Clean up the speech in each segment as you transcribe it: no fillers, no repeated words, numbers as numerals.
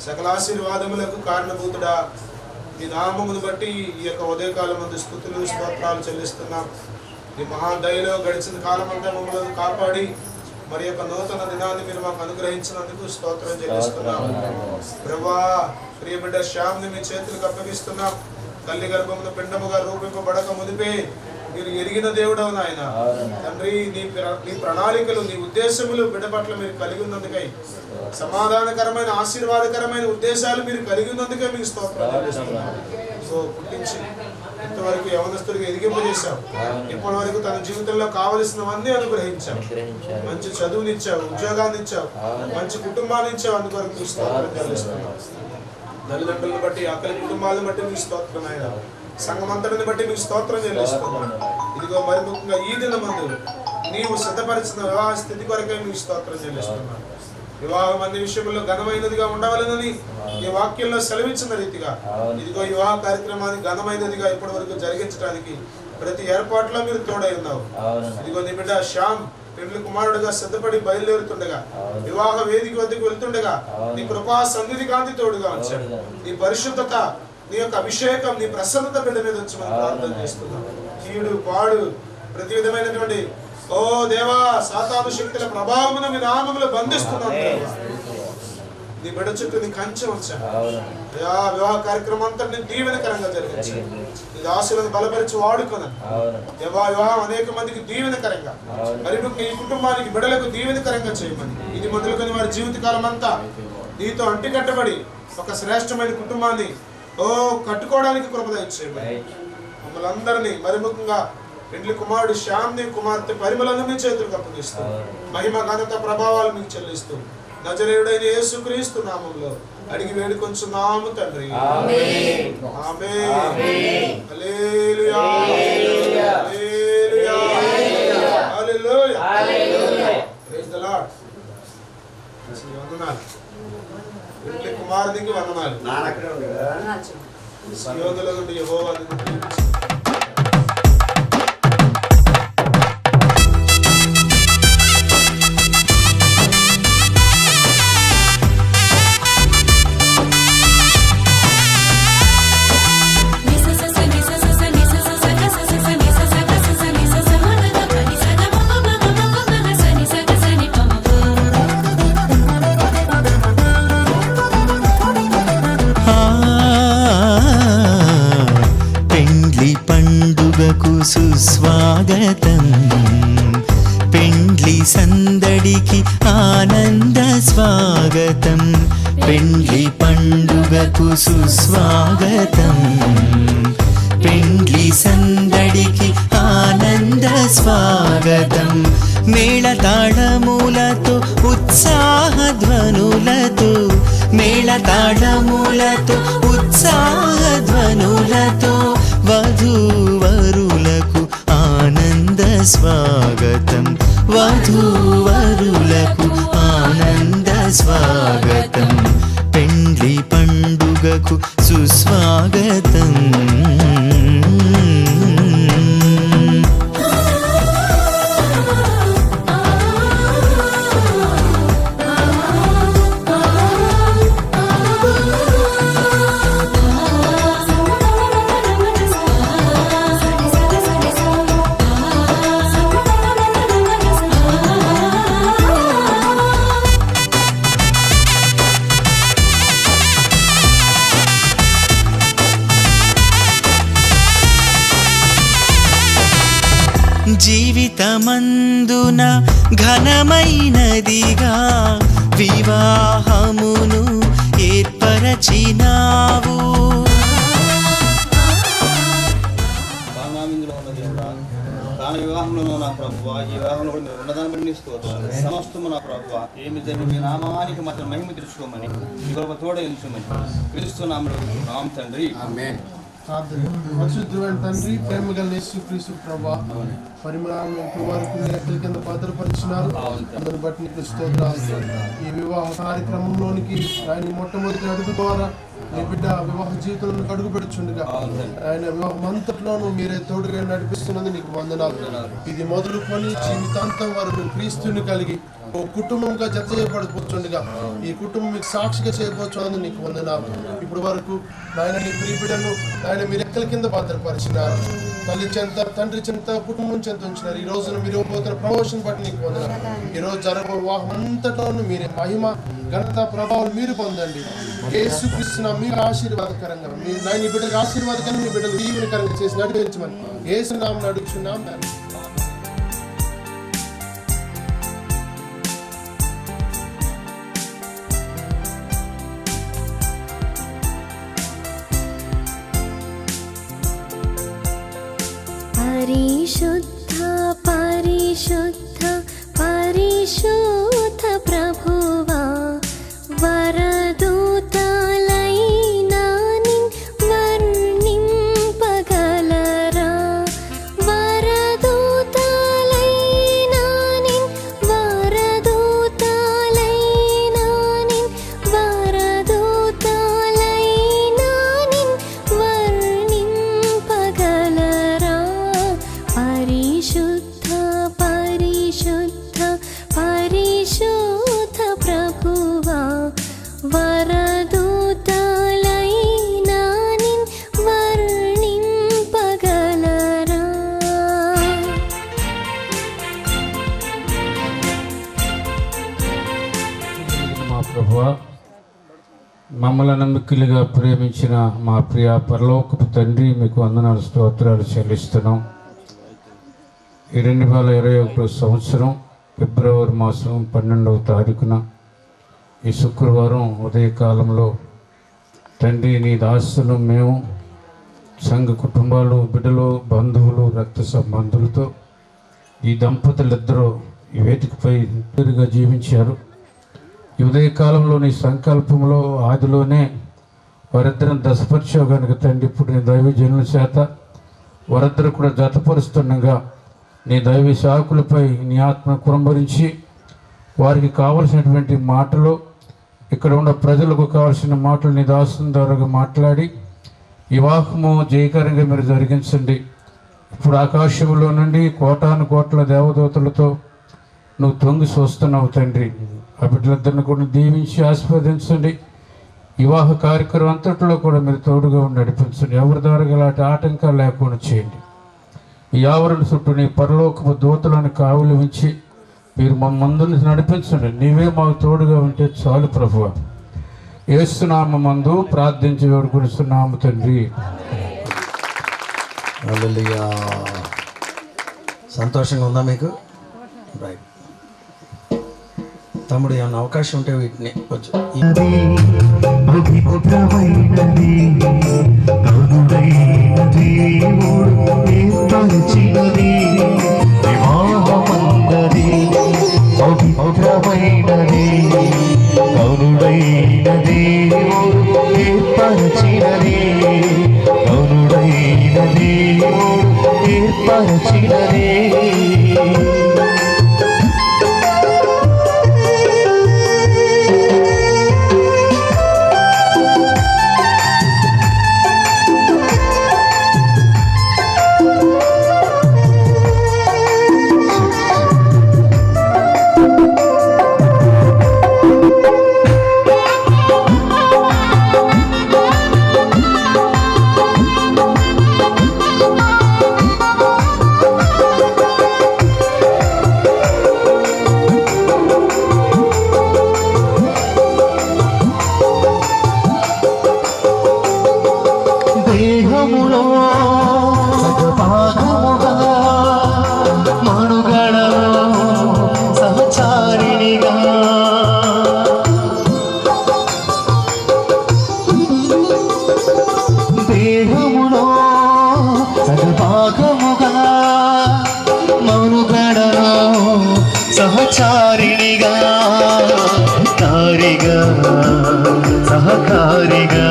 సకల ఆశీర్వాదములకు కారణభూతుడా, మీ నామమును బట్టి ఈ యొక్క ఉదయకాలం మందు స్తుతులు స్తోత్రాలు చెల్లిస్తున్నాం. ఈ మహాదయలో గడిచిన కాలం అంతా మమ్మల్ని కాపాడి మరి యొక్క నూతన దినాన్ని మీరు మాకు అనుగ్రహించినందుకు స్తోత్రం చెల్లిస్తున్నాం. ప్రభువా, ప్రియ బిడ్డ శ్యామ్ని మీ చేతులకు అప్పగిస్తున్నాం. తల్లి గర్భమును పిండముగా రూపింపబడక మునిపే మీరు ఎరిగిన దేవుడవు నాయన. తండ్రి, నీ ప్రణాళికలు, నీ ఉద్దేశములు బిడ్డ పట్ల మీరు కలిగి ఉన్నందుకై, సమాధానకరమైన ఆశీర్వాదకరమైన ఉద్దేశాలు మీరు కలిగి ఉన్నందుకే మీకు స్తోత్రం చెల్లిస్తున్నాం. సో పుట్టించి ఇంతవరకు యవనస్తుడిగా ఎదిగింపజేశావు. ఇప్పటి వరకు తన జీవితంలో కావలసినవన్నీ అనుగ్రహించావు. మంచి చదువునిచ్చావు, ఉద్యోగాన్ని ఇచ్చావు, మంచి కుటుంబాన్ని ఇచ్చావు. అందువరకు మీకు స్తోత్రం చెల్లిస్తున్నాం. తల్లిదండ్రులను బట్టి, అక్కడి కుటుంబాలను బట్టి మీకు స్తోత్రం ఆయన. సంఘమంతటిని బట్టి మీకు స్తోత్రం చెల్లిస్తున్నాం. ఇదిగో మరి ముఖ్యంగా ఈ దినమందు నీవు సిద్ధపరిచిన వివాహ స్థితి కొరకే మీకు స్తోత్రం చెల్లిస్తున్నాం. వివాహం అన్ని విషయంలో ఘనమైనదిగా ఉండవాలని ఈ వాక్యంలో సెలవించిన రీతిగా ఇదిగో వివాహ కార్యక్రమాన్ని ఘనమైనదిగా ఇప్పటి వరకు జరిగించడానికి ప్రతి ఏర్పాట్లో మీరు తోడై ఉన్నావు. ఇదిగో నీ బిడ్డ శ్యామ్ పెండ్లి కుమారుడుగా సిద్ధపడి బయలుదేరుతుండగా, వివాహ వేదిక వద్దకు వెళ్తుండగా నీ కృపా సన్నిధి కాంతి తోడుగా ఉంచాడు. నీ పరిశుద్ధత, నీ యొక్క అభిషేకం, నీ ప్రసన్నత బిడ్డ మీద వచ్చి మనం ప్రార్థన చేస్తున్నాం. కీడు పాడు ప్రతి విధమైనటువంటి ఓ దేవా సాతాను శక్తుల ప్రభావమును మీ నామములో బంధిస్తున్నాను. నీ బిడ్డ చుట్టూ నీ కంచె ఉంచాను. వివాహ కార్యక్రమం అంతా నేను దీవెనకరంగా జరిగించాను. నీ దాసులను బలపరిచి వాడుకున్నాను. వివాహం అనేక మందికి దీవెనకరంగా, మరి ఈ కుటుంబానికి బిడ్డలకు దీవెనకరంగా చేయమని, ఇది మొదలుకొని వారి జీవితకాలం అంతా నీతో అంటికట్టబడి ఒక శ్రేష్టమైన కుటుంబాన్ని కట్టుకోవడానికి కృప దయచేయమని, మమ్మల్ని అందరినీ మరి ముఖ్యంగా పెండ్లి కుమారుడు శ్యామ్ని, కుమార్తె పరిమళను మీ చేతులకు అప్పగిస్తూ మహిమ ఘనత ప్రభావాలు మీకు చెల్లిస్తూ నజరేయుడైన యేసుక్రీస్తు నామములో అడిగి వేడుకొంచున్నాము తండ్రి. Amen. Amen. Hallelujah. Hallelujah. Hallelujah. Hallelujah. Praise the lord. వందనాలు. పెండ్లి కుమారునికి వందనాలు. సియోనులో నుండి యెహోవాను సుస్వాగతం. పెండ్లి సందడికి ఆనంద స్వాగతం. పెండ్లి పండుగకు సుస్వాగతం. పెండ్లి సందడికి ఆనంద స్వాగతం. మేళతాళములతో ఉత్సాహధ్వనులతో, మేళతాళములతో ఉత్సాహధ్వనులతో వధూవరులకు ఆనంద స్వాగతం. వధూవరులకు ఆనంద స్వాగతం. పెండ్లి పండుగకు సుస్వాగతం. జీవితమందున ఘనమైనదిగా వివాహమును ఏర్పరచినావు. వివాహంలో నా ప్రభువా, ఈ వివాహంలో కూడా మీరు ఉన్నదాన్ని బట్టి నీకు స్తోత్రాలు. సమస్తము నా ప్రభువా, ఏమి జరిగి మీ నామానికి మాత్రం మహిమ తెచ్చుకోమని, మీ గొప్ప తోడ ఎంచుకోమని క్రీస్తున్నాము నామ తండ్రి. ఆమేన్. పరిశుద్ధమైన తండ్రి, ప్రేమ గల యేసుక్రీస్తు ప్రభువా, పరిమళాలను వరకు ఎక్కడి కింద భద్రపరిచినారు. అందుని బట్టి నీకు స్తోత్రాలు. ఈ వివాహ కార్యక్రమంలోనికి ఆయన మొట్టమొదటి అడుగు ద్వారా నీ బిడ్డ వివాహ జీవితంలో అడుగు పెడుచుండగా ఆయన వివాహం అంతట్లోనూ మీరే తోడుగా నడిపిస్తున్నది నీకు వందనాలు. ఇది మొదలుకొని జీవితాంతం వరకు క్రీస్తుని కలిగి ఓ కుటుంబంగా జత చేయబడిపోతుండగా ఈ కుటుంబం మీకు సాక్షిగా చేయబోతున్నందుకు నీకు వందనాలు. ఇప్పుడు వరకు నాయన నీ ప్రియబిడ్డను నాయన మీ రెక్కల కింద భద్రపరిచినారు. తల్లి చెంత, తండ్రి చెంత, కుటుంబం చెంత ఉంచినారు. ఈ రోజున మీరు ఇవ్వబోతున్న ప్రమోషన్ బట్టి నీకు వందనాలు. ఈ రోజు జరగబో వివాహం అంతటోను మీరే మహిమ, ఘనత, ప్రభావం మీరు పొందండి. యేసుక్రీస్తు మీకు ఆశీర్వాదకరంగా మీ నాయన బిడ్డలకు ఆశీర్వాదకరంగా మీ బిడ్డలు దీవెనకరంగా చేసి నడిపించమని యేసు నామమున అడుగుచున్నాం. పరిశుద్ధ పరిశుద్ధ పరిశుద్ధ ప్రభువా, వరదూతలైనా నిన్ వర్ణింపగలరా? వరదూతలైనా నిన్ వరదూతలైనా నిన్ వరదూతలైనా నిన్ వర్ణింపగలరా? పరిశుద్ధ పరిశుద్ధ పరిశుద్ధ ప్రభువా, వరదూతలైనా నిన్ వర్ణింపగలరా? మా ప్రభువా, మమ్మల్ని మిక్కిలిగా ప్రేమించిన మా ప్రియ పరలోకపు తండ్రి, మీకు వందనాలు, స్తోత్రాలు చెల్లిస్తున్నాం. ఈ 2021 సంవత్సరం ఫిబ్రవరి మాసం 12వ తారీఖున ఈ శుక్రవారం ఉదయకాలంలో తండ్రి నీ దాసులు మేము సంఘ కుటుంబాలు, బిడ్డలు, బంధువులు, రక్త సంబంధులతో ఈ దంపతులిద్దరూ ఈ వేదికపై పేరుగా జీవించారు. ఈ ఉదయకాలంలో నీ సంకల్పంలో ఆదిలోనే వారిద్దరిని దశపరిచావు కనుక తండ్రి, ఇప్పుడు నీ దైవజనుల చేత వారిద్దరు కూడా జతపరుస్తుండగా నీ దైవ శాఖలపై నీ ఆత్మ కురంభరించి వారికి కావలసినటువంటి మాటలు, ఇక్కడ ఉన్న ప్రజలకు కావలసిన మాటలు నీ దాసుని ద్వారా మాట్లాడి వివాహము జయకరంగా మీరు జరిగించండి. ఇప్పుడు ఆకాశంలో నుండి కోటాను కోట్ల దేవదూతలతో నువ్వు తొంగి చూస్తున్నావు తండ్రి. ఆ బిడ్డలిద్దరిని కూడా దీవించి ఆస్వాదించండి. వివాహ కార్యక్రమం అంతట్లో కూడా మీరు తోడుగా ఉండి నడిపించండి. ఎవరి ద్వారా ఇలాంటి ఆటంకాలు లేకుండా చేయండి. ఈ ఆవరణ చుట్టూ నీ పరలోకపు దూతలను కావులు ఉంచి మీరు మా ముందుని నడిపించండి. నీవే మాకు తోడుగా ఉంటే చాలు ప్రభువా. యేసునామమందు ప్రార్థించి వేడుకొనిస్తున్నాము తండ్రి. హల్లెలూయా. సంతోషంగా ఉందా మీకు? రైట్. తమ్ముడు ఏమన్నా అవకాశం ఉంటే వీటిని కొంచెం సహచారిణిగా కారిగా సహకారిగా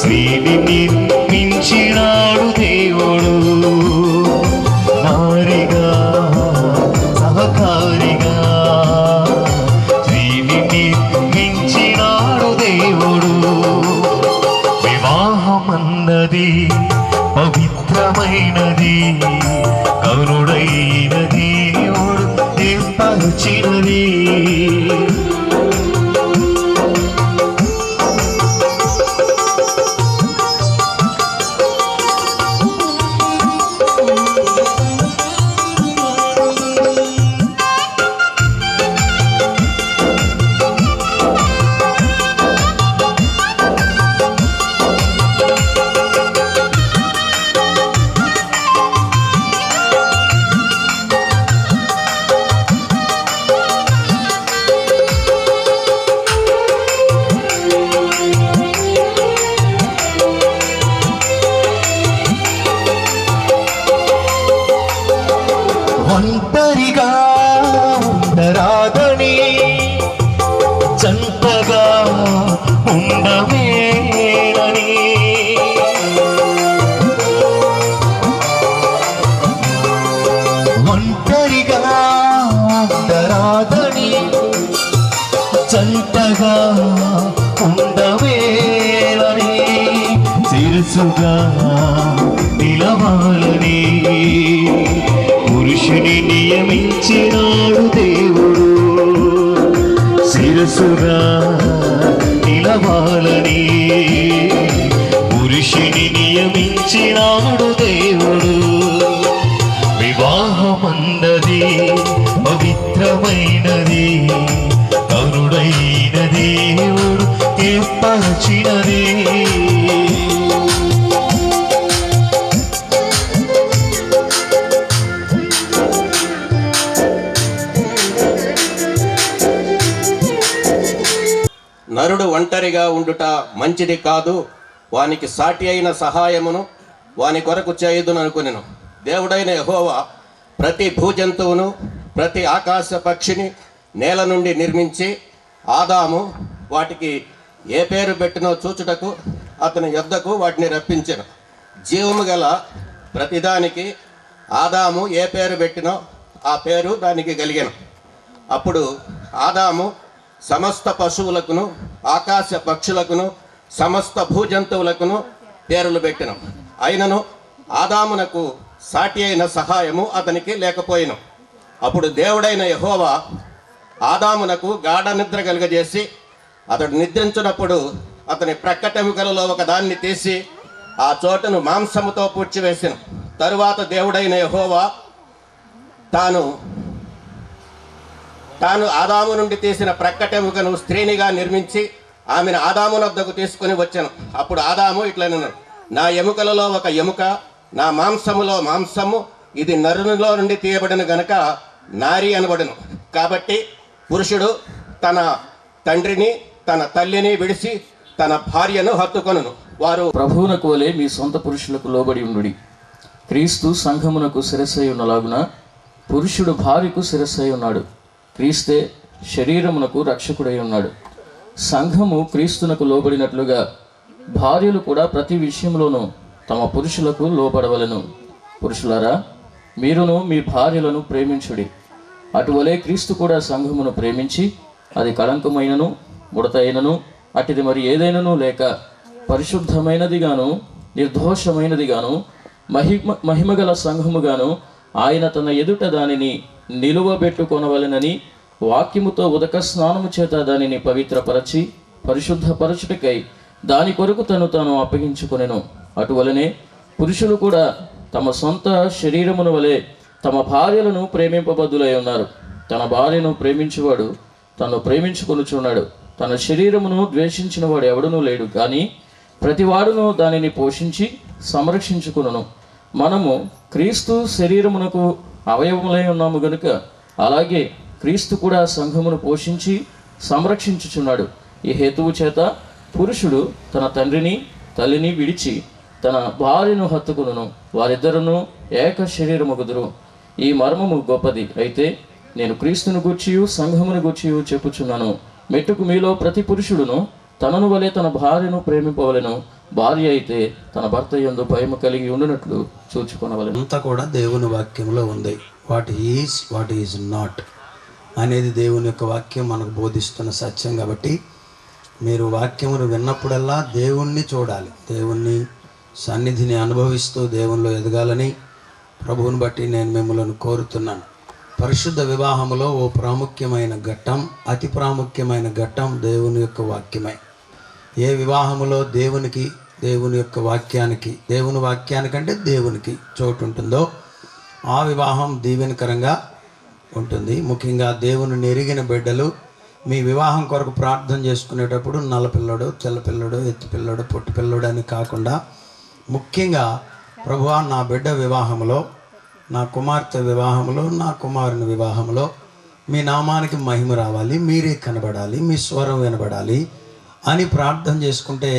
శ్రీని నిర్మించినాడు దేవుడు. నారిగా సహకారిగా శ్రీని నిర్మించినాడు దేవుడు. వివాహమన్నది పవిత్రమైనది, కరుడైన దేవుడు ఏర్పాటు ఏర్పరచినది. ఒంటరిగా ఉండరాదని, జంటగా ఉండవేనని, ఒంటరిగా ఉండరాదని, జంటగా ఉండవేనని, శిరసుగా నిలవాలని పురుషుని నియమించినాడు దేవుడు. శిరసుగా నిలవాలని పురుషుని నియమించినాడు దేవుడు. వివాహమన్నది పవిత్రమైనది, కరుడైన దేవుడు ఏర్పరచినది. నరుడు ఒంటరిగా ఉండుట మంచిది కాదు, వానికి సాటి అయిన సహాయమును వాని కొరకు చేయుదును అనుకునెను. దేవుడైన యెహోవా ప్రతి భూజంతువును ప్రతి ఆకాశ పక్షిని నేల నుండి నిర్మించి ఆదాము వాటికి ఏ పేరు పెట్టినో చూచుటకు అతని యొద్దకు వాటిని రప్పించెను. జీవము గల ప్రతిదానికి ఆదాము ఏ పేరు పెట్టినో ఆ పేరు దానికి కలిగెను. అప్పుడు ఆదాము సమస్త పశువులకును ఆకాశ పక్షులకును సమస్త భూజంతువులకును పేర్లు పెట్టెను. అయినను ఆదామునకు సాటి అయిన సహాయము అతనికి లేకపోయెను. అప్పుడు దేవుడైన యెహోవా ఆదామునకు గాఢ నిద్ర కలుగజేసి అతడు నిద్రించినప్పుడు అతని ప్రక్కటెముకలలో ఒక దాన్ని తీసి ఆ చోటను మాంసముతో పూడ్చివేసెను. తరువాత దేవుడైన యెహోవా తాను ఆదాము నుండి తీసిన ప్రక్కటెముకను స్త్రీనిగా నిర్మించి ఆమెను ఆదామునొద్దకు తీసుకుని వచ్చాను. అప్పుడు ఆదాము ఇట్లనెను, నా ఎముకలలో ఒక ఎముక, నా మాంసములో మాంసము, ఇది నరునిలో నుండి తీయబడిన గనుక నారి అనబడును. కాబట్టి పురుషుడు తన తండ్రిని తన తల్లిని విడిచి తన భార్యను హత్తుకొనును. వారు ప్రభువునకు వలె మీ సొంత పురుషులకు లోబడి ఉండుడి. క్రీస్తు సంఘమునకు శిరస్సై ఉన్నలాగున పురుషుడు భార్యకు శిరస్సై ఉన్నాడు. క్రీస్తే శరీరమునకు రక్షకుడై ఉన్నాడు. సంఘము క్రీస్తునకు లోబడినట్లుగా భార్యలు కూడా ప్రతి విషయంలోనూ తమ పురుషులకు లోబడవలెను. పురుషులారా, మీరును మీ భార్యలను ప్రేమించుడి. అటువలే క్రీస్తు కూడా సంఘమును ప్రేమించి అది కళంకమైనను ముడతైనను అటిది మరి ఏదైనను లేక పరిశుద్ధమైనదిగాను నిర్దోషమైనదిగాను మహిమగల సంఘముగాను ఆయన తన ఎదుట దానిని నిలువబెట్టుకొనవలెనని వాక్యముతో ఉదక స్నానము చేత దానిని పవిత్రపరచి పరిశుద్ధపరచుటకై దాని కొరకు తాను అప్పగించుకొనెను. అటువలనే పురుషులు కూడా తమ సొంత శరీరమును వలె తమ భార్యలను ప్రేమింపబద్దులై ఉన్నారు. తన భార్యను ప్రేమించువాడు తను ప్రేమించుకొనుచున్నాడు. తన శరీరమును ద్వేషించిన వాడు ఎవడునూ లేడు, కానీ ప్రతివాడును దానిని పోషించి సంరక్షించుకును. మనము క్రీస్తు శరీరమునకు అవయవములై ఉన్నాము గనుక అలాగే క్రీస్తు కూడా సంఘమును పోషించి సంరక్షించుచున్నాడు. ఈ హేతువు చేత పురుషుడు తన తండ్రిని తల్లిని విడిచి తన భార్యను హత్తుకును, వారిద్దరును ఏక శరీరమగుదురు. ఈ మర్మము గొప్పది. అయితే నేను క్రీస్తును గూర్చియు సంఘమును గూర్చియు చెప్పుచున్నాను. మెట్టుకు మీలో ప్రతి పురుషుడును తనను వలె తన భార్యను ప్రేమింపవలెను. భార్య అయితే తన భర్త యందు భయము కలిగి ఉండునట్లు చూచుకొనవలెను. అంతా కూడా దేవుని వాక్యంలో ఉంది. వాట్ ఈజ్ నాట్ అనేది దేవుని యొక్క వాక్యం మనకు బోధిస్తున్న సత్యం. కాబట్టి మీరు వాక్యమును విన్నప్పుడల్లా దేవుణ్ణి చూడాలి. దేవుణ్ణి సన్నిధిని అనుభవిస్తూ దేవునిలో ఎదగాలని ప్రభువుని బట్టి నేను మిమ్మల్ని కోరుతున్నాను. పరిశుద్ధ వివాహములో ఓ ప్రాముఖ్యమైన ఘట్టం, అతి ప్రాముఖ్యమైన ఘట్టం దేవుని యొక్క వాక్యమే. ఏ వివాహములో దేవుని యొక్క వాక్యానికంటే దేవునికి చోటు ఉంటుందో ఆ వివాహం దీవెనకరంగా ఉంటుంది. ముఖ్యంగా దేవుని ఎరిగిన బిడ్డలు మీ వివాహం కొరకు ప్రార్థన చేసుకునేటప్పుడు నల్లపిల్లడు, తెల్లపిల్లడు, ఎత్తుపిల్లడు, పొట్టిపిల్లడు అని కాకుండా ముఖ్యంగా ప్రభువా నా బిడ్డ వివాహంలో, నా కుమార్తె వివాహంలో, నా కుమారుని వివాహంలో మీ నామానికి మహిమ రావాలి, మీరే కనబడాలి, మీ స్వరం వినబడాలి అని ప్రార్థన చేసుకుంటే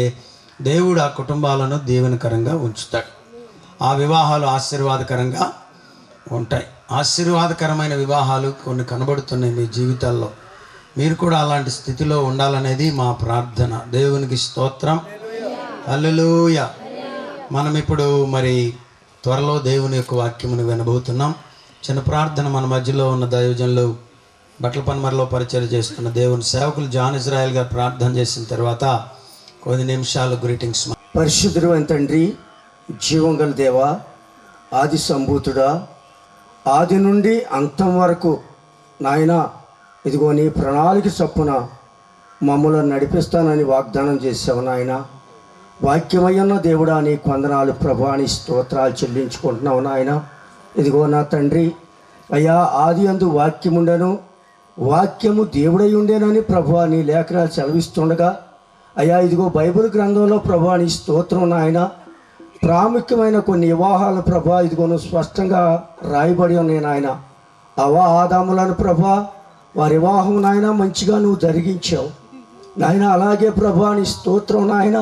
దేవుడు ఆ కుటుంబాలను దీవెనకరంగా ఉంచుతాడు. ఆ వివాహాలు ఆశీర్వాదకరంగా ఉంటాయి. ఆశీర్వాదకరమైన వివాహాలు కొన్ని కనబడుతున్నాయి మీ జీవితాల్లో. మీరు కూడా అలాంటి స్థితిలో ఉండాలనేది మా ప్రార్థన. దేవునికి స్తోత్రం, హల్లెలూయా. మనం ఇప్పుడు మరి త్వరలో దేవుని యొక్క వాక్యమును వినబోతున్నాం. చిన్న ప్రార్థన మన మధ్యలో ఉన్న దైవజనులు బట్లపన్మర్లో పరిచయం చేస్తున్న దేవుని సేవకులు జాన్ ఇజ్రాయెల్ గారు ప్రార్థన చేసిన తర్వాత కొద్ది నిమిషాలు గ్రీటింగ్స్. పరిశుద్ధుడు అయిన తండ్రి, జీవం గల దేవా, ఆది సంభూతుడా, ఆది నుండి అంతం వరకు నాయన ఇదిగో నీ ప్రణాళిక చొప్పున మమ్మల్ని నడిపిస్తానని వాగ్దానం చేసావు నాయన. వాక్యమయ్యన్న దేవుడా నీ వందనాలు ప్రభా, నీ స్తోత్రాలు చెల్లించుకుంటున్నావు నాయన. ఇదిగో నా తండ్రి అయ్యా, ఆది అందు వాక్యముండెను, వాక్యము దేవుడై ఉండేనని ప్రభువా నీ లేఖనాలు సెలవిస్తుండగా అయ్యా ఇదిగో బైబిల్ గ్రంథంలో ప్రభువా నీ స్తోత్రం నాయన. ప్రాముఖ్యమైన కొన్ని వివాహాలు ప్రభా ఇదిగో నువ్వు స్పష్టంగా రాయబడి ఉన్నాయి నాయన. ఆదాములను ప్రభా వారి వివాహం నాయన మంచిగా నువ్వు జరిగించావు నాయన. అలాగే ప్రభా నీ స్తోత్రం నాయన.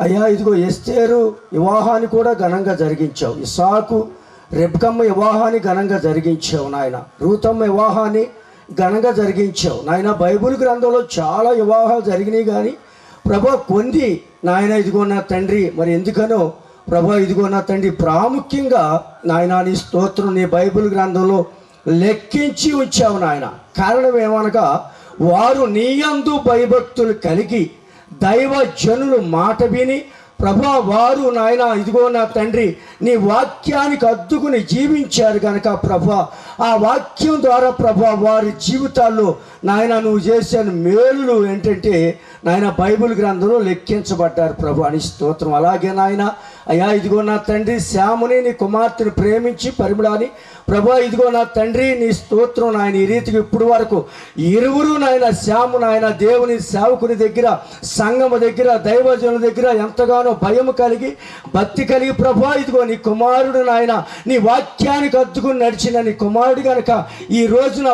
అయ్యా ఇదిగో ఎస్తేరు వివాహాన్ని కూడా ఘనంగా జరిగించావు. ఇస్సాకు రెబ్కమ్మ వివాహాన్ని ఘనంగా జరిగించావు నాయన. రూతమ్మ వివాహాన్ని ఘనంగా జరిగించావు నాయన. బైబిల్ గ్రంథంలో చాలా వివాహాలు జరిగినాయి కానీ ప్రభా కొన్ని నాయన ఇదిగో నా తండ్రి మరి ఎందుకనో ప్రభా ఇదిగో నా తండ్రి ప్రాముఖ్యంగా నాయన నీ స్తోత్రం నీ బైబిల్ గ్రంథంలో లెక్కించి ఉంచావు నాయన. కారణం ఏమనగా వారు నీయందు భయభక్తులు కలిగి దైవ జనులు మాట విని ప్రభా వారు నాయన ఇదిగో నా తండ్రి నీ వాక్యానికి అద్దుకుని జీవించారు కనుక ప్రభా ఆ వాక్యం ద్వారా ప్రభా వారి జీవితాల్లో నాయన నువ్వు చేసిన మేలులు ఏంటంటే నాయన బైబిల్ గ్రంథంలో లెక్కించబడ్డారు ప్రభా నీ స్తోత్రం. అలాగే నాయన అయ్యా ఇదిగో నా తండ్రి శ్యాముని నీ కుమార్తెను ప్రేమించి పరిమళాని ప్రభా ఇదిగో నా తండ్రి నీ స్తోత్రం నాయన. ఈ రీతికి ఇప్పుడు వరకు ఇరువురు నాయన శ్యాము నాయన దేవుని సేవకుని దగ్గర, సంఘము దగ్గర, దైవజనుల దగ్గర ఎంతగానో భయం కలిగి భక్తి కలిగి ప్రభా ఇదిగో నీ కుమారుడు నాయన నీ వాక్యానికి అద్దుకుని నడిచిన నీ కుమారుడు కనుక ఈ రోజున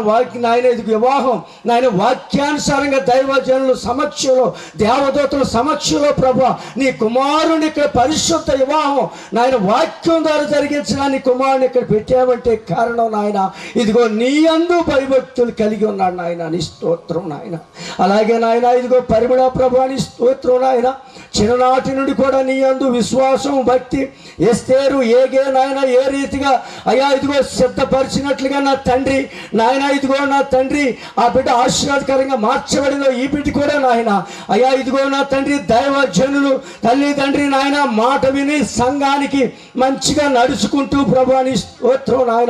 నాయన ఇది వివాహం నాయన వాక్యానుసారంగా దైవజనుల సమక్షంలో, దేవదూతల సమక్షంలో ప్రభా నీ కుమారుని ఇక్కడ పరిశుద్ధ వివాహం నాయన వాక్యం ద్వారా జరిగించిన నీ కుమారుని ఇక్కడ పెట్టావంటే కారణం నాయన ఇదిగో నీ యందు భయభక్తులు కలిగి ఉన్నాడు నాయన. నీ స్తోత్రం నాయన. అలాగే నాయన ఇదిగో పరిమళ ప్రభా నీ స్తోత్రం నాయన. చిన్ననాటి నుండి కూడా నీ యందు విశ్వాసం భక్తి ఎస్తేరు ఏగే నాయన ఏ రీతిగా అయ్యా ఇదిగో సిద్ధపరిచినట్లుగా నా తండ్రి నాయన ఇదిగో నా తండ్రి ఆ బిడ్డ ఆశీర్వాదకరంగా మార్చబడిన ఈ బిడ్డ కూడా నాయన అయ్యా ఇదిగో నా తండ్రి దైవ జనులు తల్లి తండ్రి నాయన మాట విని సంఘానికి మంచిగా నడుచుకుంటూ ప్రభా నీ స్తోత్రం నాయన.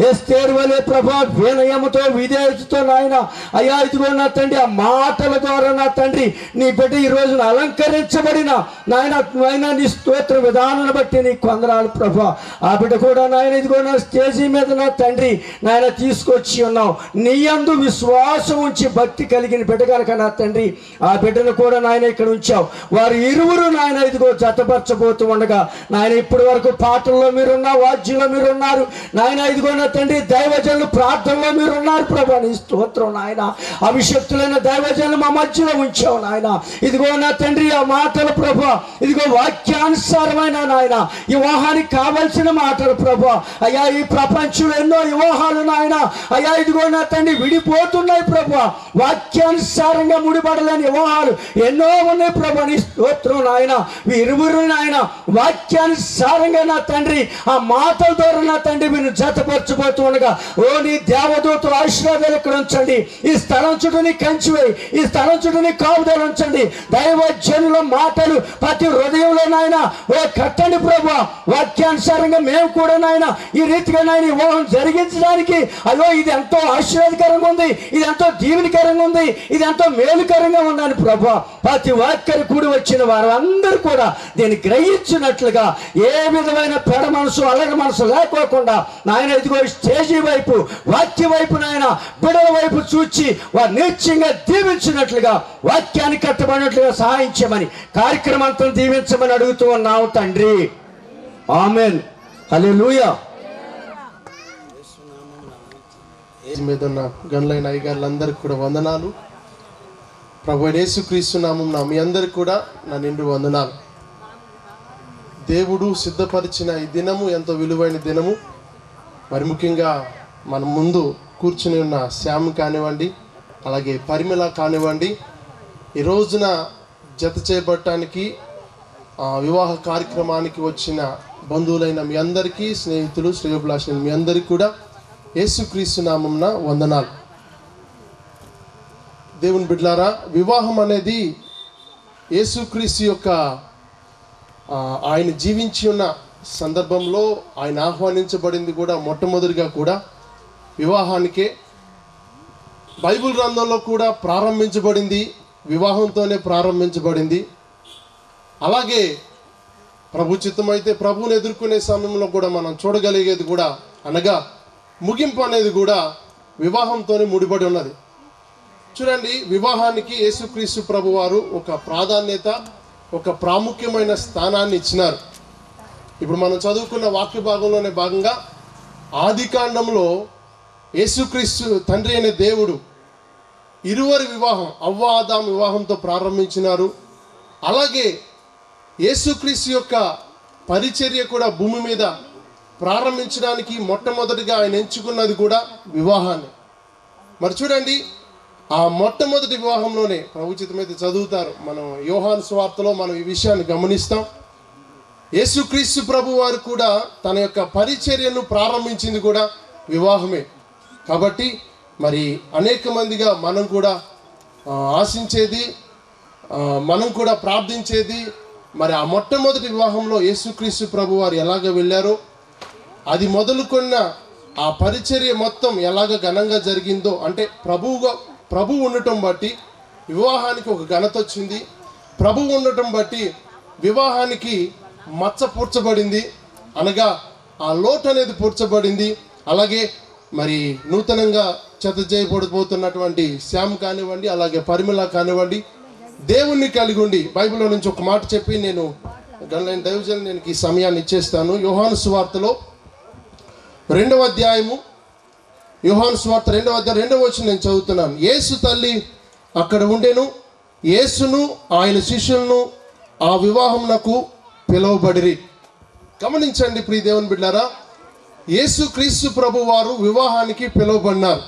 ఎస్తేరు వలె ప్రభా వినయముతో విధేయతతో నాయన అయ్యా ఇదిగో నా తండ్రి ఆ మాటల ద్వారా నా తండ్రి నీ బిడ్డ ఈ రోజున అలంకరించబడిన నాయన నీ స్తోత్ర విధానాన్ని బట్టి నీ కొందరాలు ప్రభా. ఆ బిడ్డ కూడా నాయన ఇదిగో నా స్టేజీ మీద నా తండ్రి నాయన తీసుకొచ్చి ఉన్నావు. నీ యందు విశ్వాసం ఉంచి భక్తి కలిగిన బిడ్డ కనుక నా తండ్రి ఆ బిడ్డను కూడా నాయన ఇక్కడ ఉంచావు. వారు ఇరువురు నాయన ఇదిగో జతపరచబోతూ ఉండగా నాయన ఇప్పటి వరకు పాటల్లో మీరున్నారు, వాద్యంలో మీరున్నారు నాయన ఇదిగో నా తండ్రి దైవజనులు ప్రార్థనలో మీరున్నారు ప్రభా. నీ స్తోత్రం నాయన. అభిషక్తులైన దైవజనులు మా మధ్యలో ఉంచావు నాయన. ఇదిగో నా తండ్రి ఆ మాటలు ప్రభా ఇదిగో వాక్యానుసారమైన నాయన వివాహానికి కావలసిన మాటలు ప్రభా. అయ్యా ఈ ప్రపంచంలో ఎన్నో వివాహాలు నాయన అయ్యా ఇదిగో నా తండ్రి విడిపోతున్నాయి ప్రభా. వాక్యానుసారంగా ముడిపడలేని వివాహాలు ఎన్నో ఉన్నాయి ప్రభా. నీ స్తోత్రం నాయన. ఇరువురు నాయన వాక్యానుసారంగా నా తండ్రి ఆ మాటల ద్వారా నా తండ్రి మీరు జతపరచబోతూ ఉండగా ఓ నీ దేవదూతల ఆశీర్వాదాలు ఇక్కడ ఉంచండి. ఈ స్థలం చుట్టూ నీ కంచివేయి, ఈ స్థలం చుట్టూ నీ కాపుదలు ఉంచండి. దైవ జనుల మాట మాటలు ప్రతి హృదయంలో నాయన ఓ కట్టండి ప్రభు. వాక్యానుసారంగా మేము కూడా నాయన ఈ రీతిగా నాయన వివాహం జరిగించడానికి అయ్యో ఇది ఎంతో ఆశీర్వాదకరంగా ఉంది, ఇది ఎంతో దీవెనకరంగా ఉంది, ఇది ఎంతో మేలుకరంగా ఉందని ప్రభు. ప్రతి వాక్యాన్ని కూడి వచ్చిన వారు అందరూ కూడా దీన్ని గ్రహించినట్లుగా ఏ విధమైన పెడ మనసు అలగ మనసు లేకోకుండా నాయన ఇదిగో స్టేజీ వైపు వాక్య వైపు నాయన బిడల వైపు చూచి వారు నిత్యంగా దీవించినట్లుగా వాక్యాన్ని కట్టబడినట్లుగా సహాయం చేయమని కార్యక్రమం అంతా దీవించమని అడుగుతూ ఉన్నాము తండ్రి. ఆమేన్. హల్లెలూయా. మీద ఉన్న గనులైన అయ్యగారులందరికీ కూడా వందనాలు. ప్రభు యేసుక్రీస్తు నామమున మీ అందరికి కూడా నా నిండు వందనాలు. దేవుడు సిద్ధపరిచిన ఈ దినము ఎంతో విలువైన దినము. మరి ముఖ్యంగా మన ముందు కూర్చుని ఉన్న శ్యామ్ కానివ్వండి, అలాగే పరిమళ కానివ్వండి, ఈ రోజున జత చేయబడటానికి వివాహ కార్యక్రమానికి వచ్చిన బంధువులైన మీ అందరికీ, స్నేహితులు శ్రేయోభిలాషులు మీ అందరికీ కూడా యేసుక్రీస్తు నామమున వందనాలు. దేవుని బిడ్డలారా, వివాహం అనేది యేసుక్రీస్తు యొక్క ఆయన జీవించి ఉన్న సందర్భంలో ఆయన ఆహ్వానించబడింది కూడా మొట్టమొదటిగా కూడా వివాహానికే. బైబిల్ గ్రంథంలో కూడా ప్రారంభించబడింది వివాహంతోనే ప్రారంభించబడింది. అలాగే ప్రభు చిత్తమైతే ప్రభువుని ఎదుర్కొనే సమయంలో కూడా మనం చూడగలిగేది కూడా అనగా ముగింపు అనేది కూడా వివాహంతోనే ముడిపడి ఉన్నది. చూడండి, వివాహానికి యేసుక్రీస్తు ప్రభు వారు ఒక ప్రాధాన్యత, ఒక ప్రాముఖ్యమైన స్థానాన్ని ఇచ్చినారు. ఇప్పుడు మనం చదువుకున్న వాక్య భాగంలోనే భాగంగా ఆదికాండంలో యేసుక్రీస్తు తండ్రి అనే దేవుడు ఇరువురి వివాహం అవ్వ ఆదాము వివాహంతో ప్రారంభించినారు. అలాగే యేసుక్రీస్తు యొక్క పరిచర్య కూడా భూమి మీద ప్రారంభించడానికి మొట్టమొదటిగా ఆయన ఎంచుకున్నది కూడా వివాహాన్ని. మరి చూడండి, ఆ మొట్టమొదటి వివాహంలోనే ప్రభుచితమైతే చదువుతారు, మనం యోహాను సువార్తలో మనం ఈ విషయాన్ని గమనిస్తాం. యేసుక్రీస్తు ప్రభు వారు కూడా తన యొక్క పరిచర్యను ప్రారంభించింది కూడా వివాహమే. కాబట్టి మరి అనేక మందిగా మనం కూడా ఆశించేది, మనం కూడా ప్రార్థించేది మరి ఆ మొట్టమొదటి వివాహంలో యేసుక్రీస్తు ప్రభు వారు ఎలాగ వెళ్ళారో, అది మొదలుకొన్న ఆ పరిచర్య మొత్తం ఎలాగ ఘనంగా జరిగిందో, అంటే ప్రభువు ఉండటం బట్టి వివాహానికి ఒక ఘనత వచ్చింది. ప్రభువు ఉండటం బట్టి వివాహానికి మచ్చ పూడ్చబడింది, అనగా ఆ లోటు అనేది పూడ్చబడింది. అలాగే మరి నూతనంగా చెత్త చేయబడిపోతున్నటువంటి శ్యామ్ కానివ్వండి, అలాగే పరిమళ కానివ్వండి, దేవుణ్ణి కలిగి ఉండి బైబిల్లో నుంచి ఒక మాట చెప్పి నేను గనులైన దైవజనులు నేను ఈ సమయాన్ని ఇచ్చేస్తాను. యోహాను సువార్తలో 2వ అధ్యాయము, యోహాను సువార్త 2వ అధ్యాయం 2వ వచనం నేను చదువుతున్నాను. యేసు తల్లి అక్కడ ఉండెను, యేసును ఆయన శిష్యులను ఆ వివాహమునకు పిలువబడిరి. గమనించండి ప్రియ దేవుని బిడ్డలారా, యేసుక్రీస్తు ప్రభు వారు వివాహానికి పిలువబడినారు.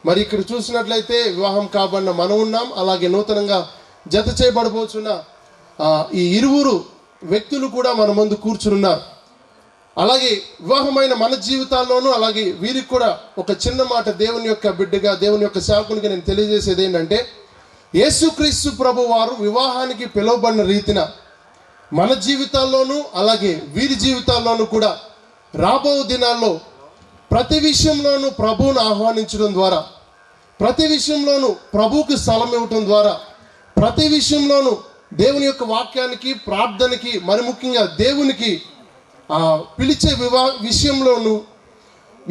మరి ఇక్కడ చూసినట్లయితే వివాహం కాబడిన మనం ఉన్నాం, అలాగే నూతనంగా జత చేయబడబోతున్న ఈ ఇరువురు వ్యక్తులు కూడా మన ముందు కూర్చున్నారు. అలాగే వివాహమైన మన జీవితాల్లోనూ అలాగే వీరికి కూడా ఒక చిన్న మాట దేవుని యొక్క బిడ్డగా, దేవుని యొక్క సేవకునికి నేను తెలియజేసేది ఏంటంటే, యేసుక్రీస్తు ప్రభు వారు వివాహానికి పిలువబడిన రీతిన మన జీవితాల్లోనూ అలాగే వీరి జీవితాల్లోనూ కూడా రాబో దినాల్లో ప్రతి విషయంలోనూ ప్రభువును ఆహ్వానించడం ద్వారా, ప్రతి విషయంలోనూ ప్రభువుకి స్థలం ఇవ్వటం ద్వారా, ప్రతి విషయంలోనూ దేవుని యొక్క వాక్యానికి, ప్రార్థనకి, మరి ముఖ్యంగా దేవునికి పిలిచే విషయంలోనూ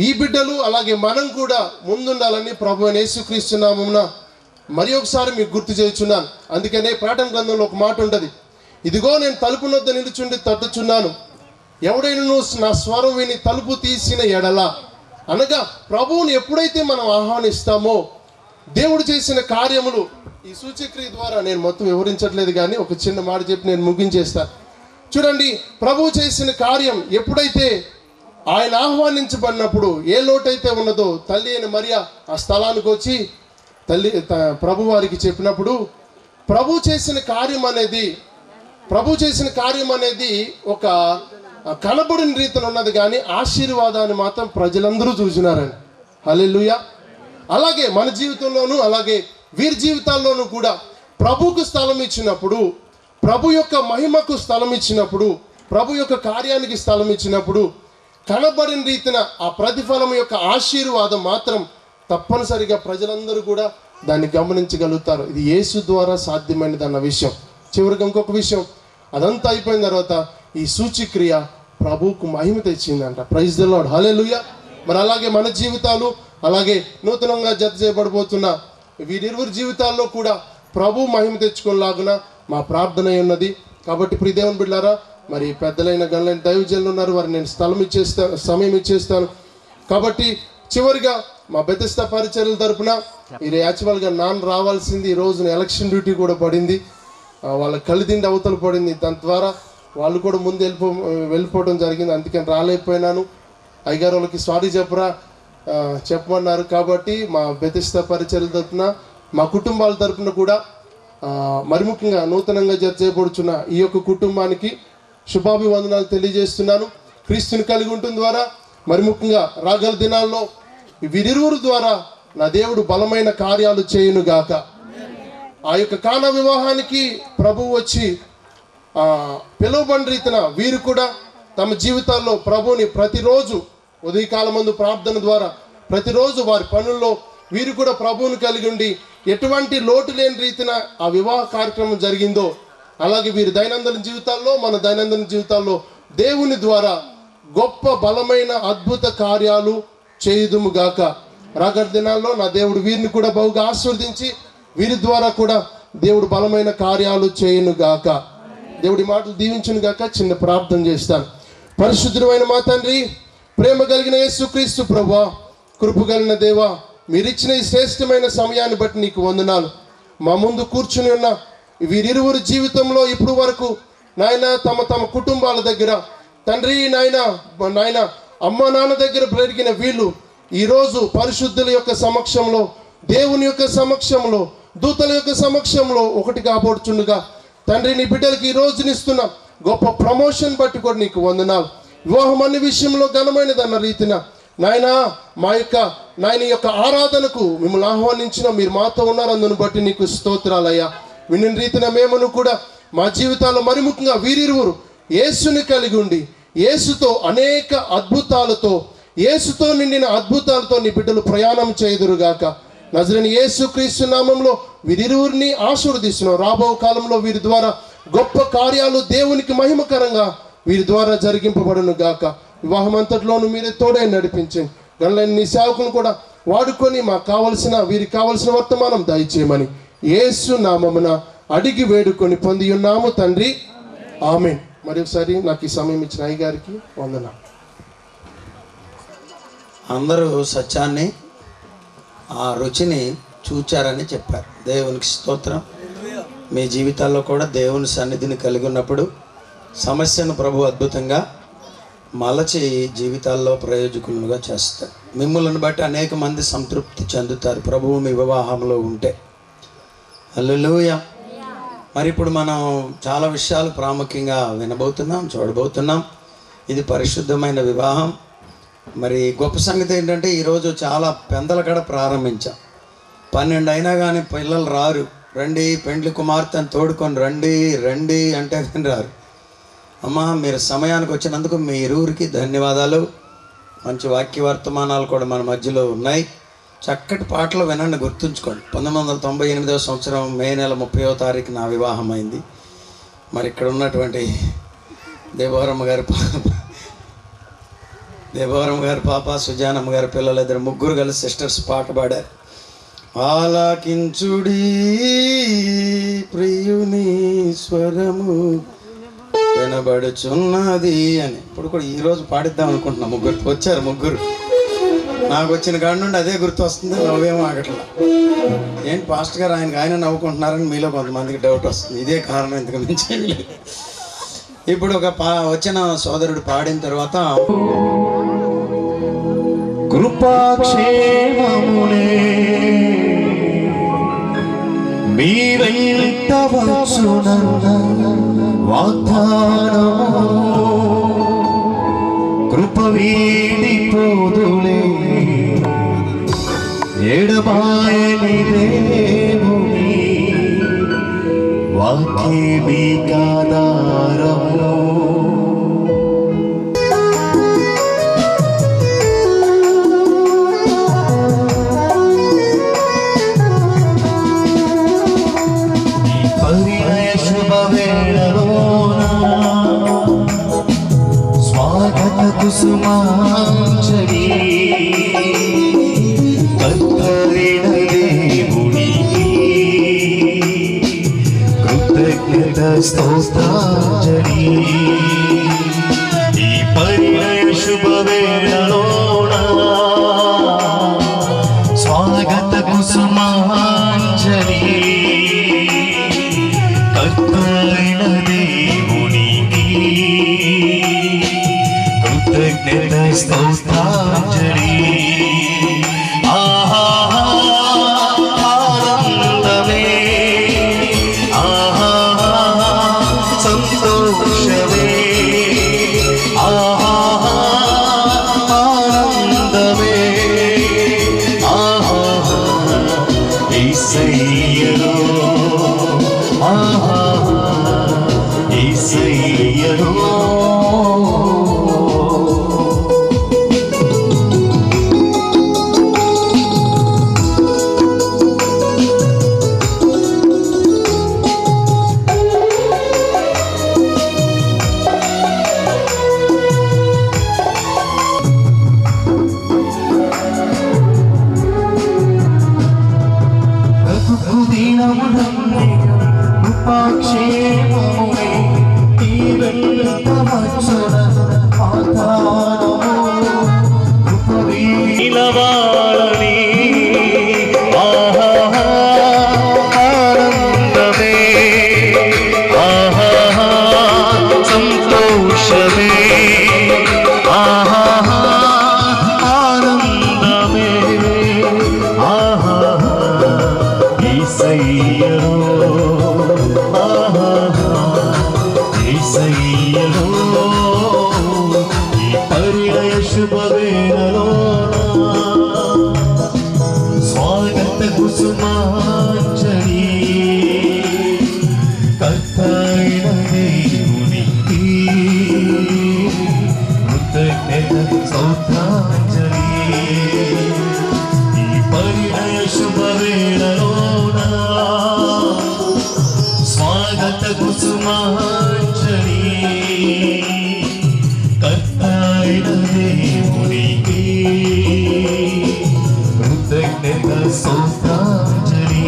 ఈ బిడ్డలు అలాగే మనం కూడా ముందుండాలని ప్రభు యేసుక్రీస్తు నామమున మరి ఒకసారి మీకు గుర్తు చేయుచున్నాను. అందుకనే ప్రకటన గ్రంథంలో ఒక మాట ఉంటుంది, ఇదిగో నేను తలుపు నొద్ద నిలుచుండి తట్టుచున్నాను, ఎవడైనా నా స్వరం విని తలుపు తీసిన ఎడల. అనగా ప్రభువుని ఎప్పుడైతే మనం ఆహ్వానిస్తామో దేవుడు చేసిన కార్యములు ఈ సూచక్రియ ద్వారా, నేను మొత్తం వివరించట్లేదు కానీ ఒక చిన్న మాట చెప్పి నేను ముగించేస్తాను. చూడండి, ప్రభువు చేసిన కార్యం ఎప్పుడైతే ఆయన ఆహ్వానించబడినప్పుడు ఏ లోటైతే ఉన్నదో తల్లి అయిన మరియా ఆ స్థలానికి వచ్చి ప్రభు వారికి చెప్పినప్పుడు ప్రభు చేసిన కార్యం అనేది ఒక కనబడిన రీతిలో ఉన్నది కానీ ఆశీర్వాదాన్ని మాత్రం ప్రజలందరూ చూసినారని. హల్లెలూయా. అలాగే మన జీవితంలోనూ అలాగే వీరి జీవితాల్లోనూ కూడా ప్రభువుకు స్థలం ఇచ్చినప్పుడు ప్రభు యొక్క మహిమకు స్థలం ఇచ్చినప్పుడు, ప్రభు యొక్క కార్యానికి స్థలం ఇచ్చినప్పుడు కనబడిన రీతిన ఆ ప్రతిఫలం యొక్క ఆశీర్వాదం మాత్రం తప్పనిసరిగా ప్రజలందరూ కూడా దాన్ని గమనించగలుగుతారు. ఇది యేసు ద్వారా సాధ్యమైనది అన్న విషయం. చివరికి ఇంకొక విషయం, అదంతా అయిపోయిన తర్వాత ఈ సూచిక్రియ ప్రభువుకు మహిమ తెచ్చిందంట. ప్రైజ్ ది లార్డ్, హల్లెలూయా. మరి అలాగే మన జీవితాలు, అలాగే నూతనంగా జత చేయబడబోతున్న వీరిరువురి జీవితాల్లో కూడా ప్రభు మహిమ తెచ్చుకోలాగున మా ప్రార్థన ఉన్నది. కాబట్టి ప్రియ దేవుని బిడ్డలారా, మరి పెద్దలైన గణలైన దైవజనులు ఉన్నారు, వారు నేను సమయం ఇచ్చేస్తాను. కాబట్టి చివరిగా మా బెతెస్తా పరిచర్యల తరపున ఇది యాక్చువల్గా నాన్న రావాల్సింది, ఈ రోజున ఎలక్షన్ డ్యూటీ కూడా పడింది, వాళ్ళ కలిదిండి అవతల పడింది. దాని ద్వారా వాళ్ళు కూడా ముందు వెళ్ళిపోవడం జరిగింది. అందుకని రాలేకపోయినాను. అయ్యగారు వాళ్ళకి సారీ చెప్పమన్నారు. కాబట్టి మా బెతెస్తా పరిచర్యల తరపున, మా కుటుంబాల తరపున కూడా మరి ముఖ్యంగా నూతనంగా జత చేయబడుచున్న ఈ యొక్క కుటుంబానికి శుభాభివందనాలు తెలియజేస్తున్నాను. క్రీస్తుని కలిగి ఉండటం ద్వారా మరి ముఖ్యంగా రాగల దినాల్లో వీరిరువురు ద్వారా నా దేవుడు బలమైన కార్యాలు చేయునుగాక. ఆ యొక్క కానా వివాహానికి ప్రభువు వచ్చి పిలువబడిన రీతిన వీరు కూడా తమ జీవితాల్లో ప్రభువుని ప్రతిరోజు ఉదయకాలం ముందు ప్రార్థన ద్వారా ప్రతిరోజు వారి పనుల్లో వీరు కూడా ప్రభువుని కలిగి ఉండి ఎటువంటి లోటు లేని రీతిన ఆ వివాహ కార్యక్రమం జరిగిందో, అలాగే వీరి దైనందిన జీవితాల్లో, మన దైనందిన జీవితాల్లో దేవుని ద్వారా గొప్ప బలమైన అద్భుత కార్యాలు చేయుదుముగాక. రాగల దినాల్లో నా దేవుడు వీరిని కూడా బహుగా ఆశీర్వదించి వీరి ద్వారా కూడా దేవుడు బలమైన కార్యాలు చేయునుగాక. దేవుడి మాటలు దీవించునుగాక. చిన్న ప్రార్థన చేస్తాను. పరిశుద్ధుడైన మా తండ్రి, ప్రేమ కలిగిన యేసుక్రీస్తు ప్రభువా, కృప కలిగిన దేవా, మీరిచ్చిన ఈ శ్రేష్టమైన సమయాన్ని బట్టి నీకు వందనాలు. మా ముందు కూర్చుని ఉన్న వీరిరువురి జీవితంలో ఇప్పుడు వరకు నాయన తమ కుటుంబాల దగ్గర తండ్రి నాయన అమ్మ నాన్న దగ్గర పెరిగిన వీళ్ళు ఈరోజు పరిశుద్ధుల యొక్క సమక్షంలో, దేవుని యొక్క సమక్షంలో, దూతల యొక్క సమక్షంలో ఒకటి కాబోడుచుండగా తండ్రి నీ బిడ్డలకి ఈ రోజునిస్తున్న గొప్ప ప్రమోషన్ బట్టి కూడా నీకు వందనాలు. వివాహం అన్ని విషయంలో ఘనమైనదన్న రీతిన నాయనా మా యొక్క ఆరాధనకు మిమ్మల్ని ఆహ్వానించిన మీరు మాతో ఉన్నారు. అందును బట్టి నీకు స్తోత్రాలయ్యా. విన్న రీతిన మేమును కూడా మా జీవితాల్లో మరి ముఖ్యంగా వీరిరువురు యేసుని కలిగి ఉండి యేసుతో అనేక అద్భుతాలతో, యేసుతో నిండిన అద్భుతాలతో నీ బిడ్డలు ప్రయాణం చేయుదురుగాక. నజరేయుని యేసుక్రీస్తు నామంలో వీరిరువురిని ఆశీర్వదిస్తున్నాం. రాబో కాలంలో వీరి ద్వారా గొప్ప కార్యాలు దేవునికి మహిమకరంగా వీరి ద్వారా జరిగింపబడును గాక. వివాహం అంతట్లోనూ మీరే తోడే నడిపించండి. గణలైన నీ సేవకులను కూడా వాడుకొని వీరికి కావలసిన వర్తమానం దయచేయమని యేసు నామమున అడిగి వేడుకొని పొంది ఉన్నాము తండ్రి, ఆమేన్. మరి ఒకసారి నాకు ఈ సమయం ఇచ్చిన అయ్యగారికి వందనాలు. అందరూ సత్యాన్ని, ఆ రుచిని చూచారని చెప్పారు. దేవునికి స్తోత్రం. మీ జీవితాల్లో కూడా దేవుని సన్నిధిని కలిగి ఉన్నప్పుడు సమస్యను ప్రభు అద్భుతంగా మలచి జీవితాల్లో ప్రయోజకులుగా చేస్తారు. మిమ్మల్ని బట్టి అనేక మంది సంతృప్తి చెందుతారు ప్రభువు మీ వివాహంలో ఉంటే. హల్లెలూయా. మరి ఇప్పుడు మనం చాలా విషయాలు ప్రాముఖ్యంగా వినబోతున్నాం, చూడబోతున్నాం. ఇది పరిశుద్ధమైన వివాహం. మరి గొప్ప సంగతి ఏంటంటే ఈరోజు చాలా పెందల కడ ప్రారంభించాం. 12 అయినా కానీ పిల్లలు రారు. రండి పెండ్లి కుమార్తెను తోడుకొని రండి అంటే కానీ రారు. అమ్మా, మీరు సమయానికి వచ్చినందుకు మీ ఇరువురికి ధన్యవాదాలు. మంచి వాక్య వర్తమానాలు కూడా మన మధ్యలో ఉన్నాయి. చక్కటి పాటలు వినండి, గుర్తుంచుకోండి. 1998వ సంవత్సరం మే నెల 30వ తారీఖు నా వివాహం అయింది. మరి ఇక్కడ ఉన్నటువంటి దేవవరమ్మ గారి పాప, సుజానమ్మ గారి పిల్లలు ఇద్దరు ముగ్గురు కలిసి సిస్టర్స్ పాట పాడారు. ఆలకించుడి ప్రియుని స్వరము వినబడుచున్నది అని ఇప్పుడు కూడా ఈరోజు పాడిద్దాం అనుకుంటున్నా. ముగ్గురు నాకు వచ్చిన కాడి నుండి అదే గుర్తు వస్తుంది. నవ్వేమో ఆగట్లా. ఏంటి పాస్టర్ గారు ఆయన నవ్వుకుంటున్నారని మీలో కొంతమందికి డౌట్ వస్తుంది. ఇదే కారణం, ఇంతకు మించి లేదు. ఇప్పుడు వచ్చిన సోదరుడు పాడిన తర్వాత కృపాక్షేమములే మీ వెంట వచ్చునన్న వాగ్దానము కృప వీడిపోదులే ఎడబాయని దేవుని వాక్యమే కాదారము స్వాగత కుసుమాంజలి కత్తరిన దేవునికి కృతజ్ఞత స్తోత్రాంజలి ఈ పరిణయ శుభవేళలోన స్వాగత కుసుమాంజలి కత్తరిన దేవునికి కృతజ్ఞత స్తోత్రాంజలి ఆనందమే సంతోషమే ఆనందమే యేసయ్యలో యేసయ్యలో స్వాగత కుసుమాంజలి కర్తైన దేవునికి కృతజ్ఞత స్తోత్రాంజలి ఈ పరిణయ శుభవేళలోన స్వాగత కుసుమాంజలి కర్తైన దేవునికి కృతజ్ఞత స్తోత్రాంజలి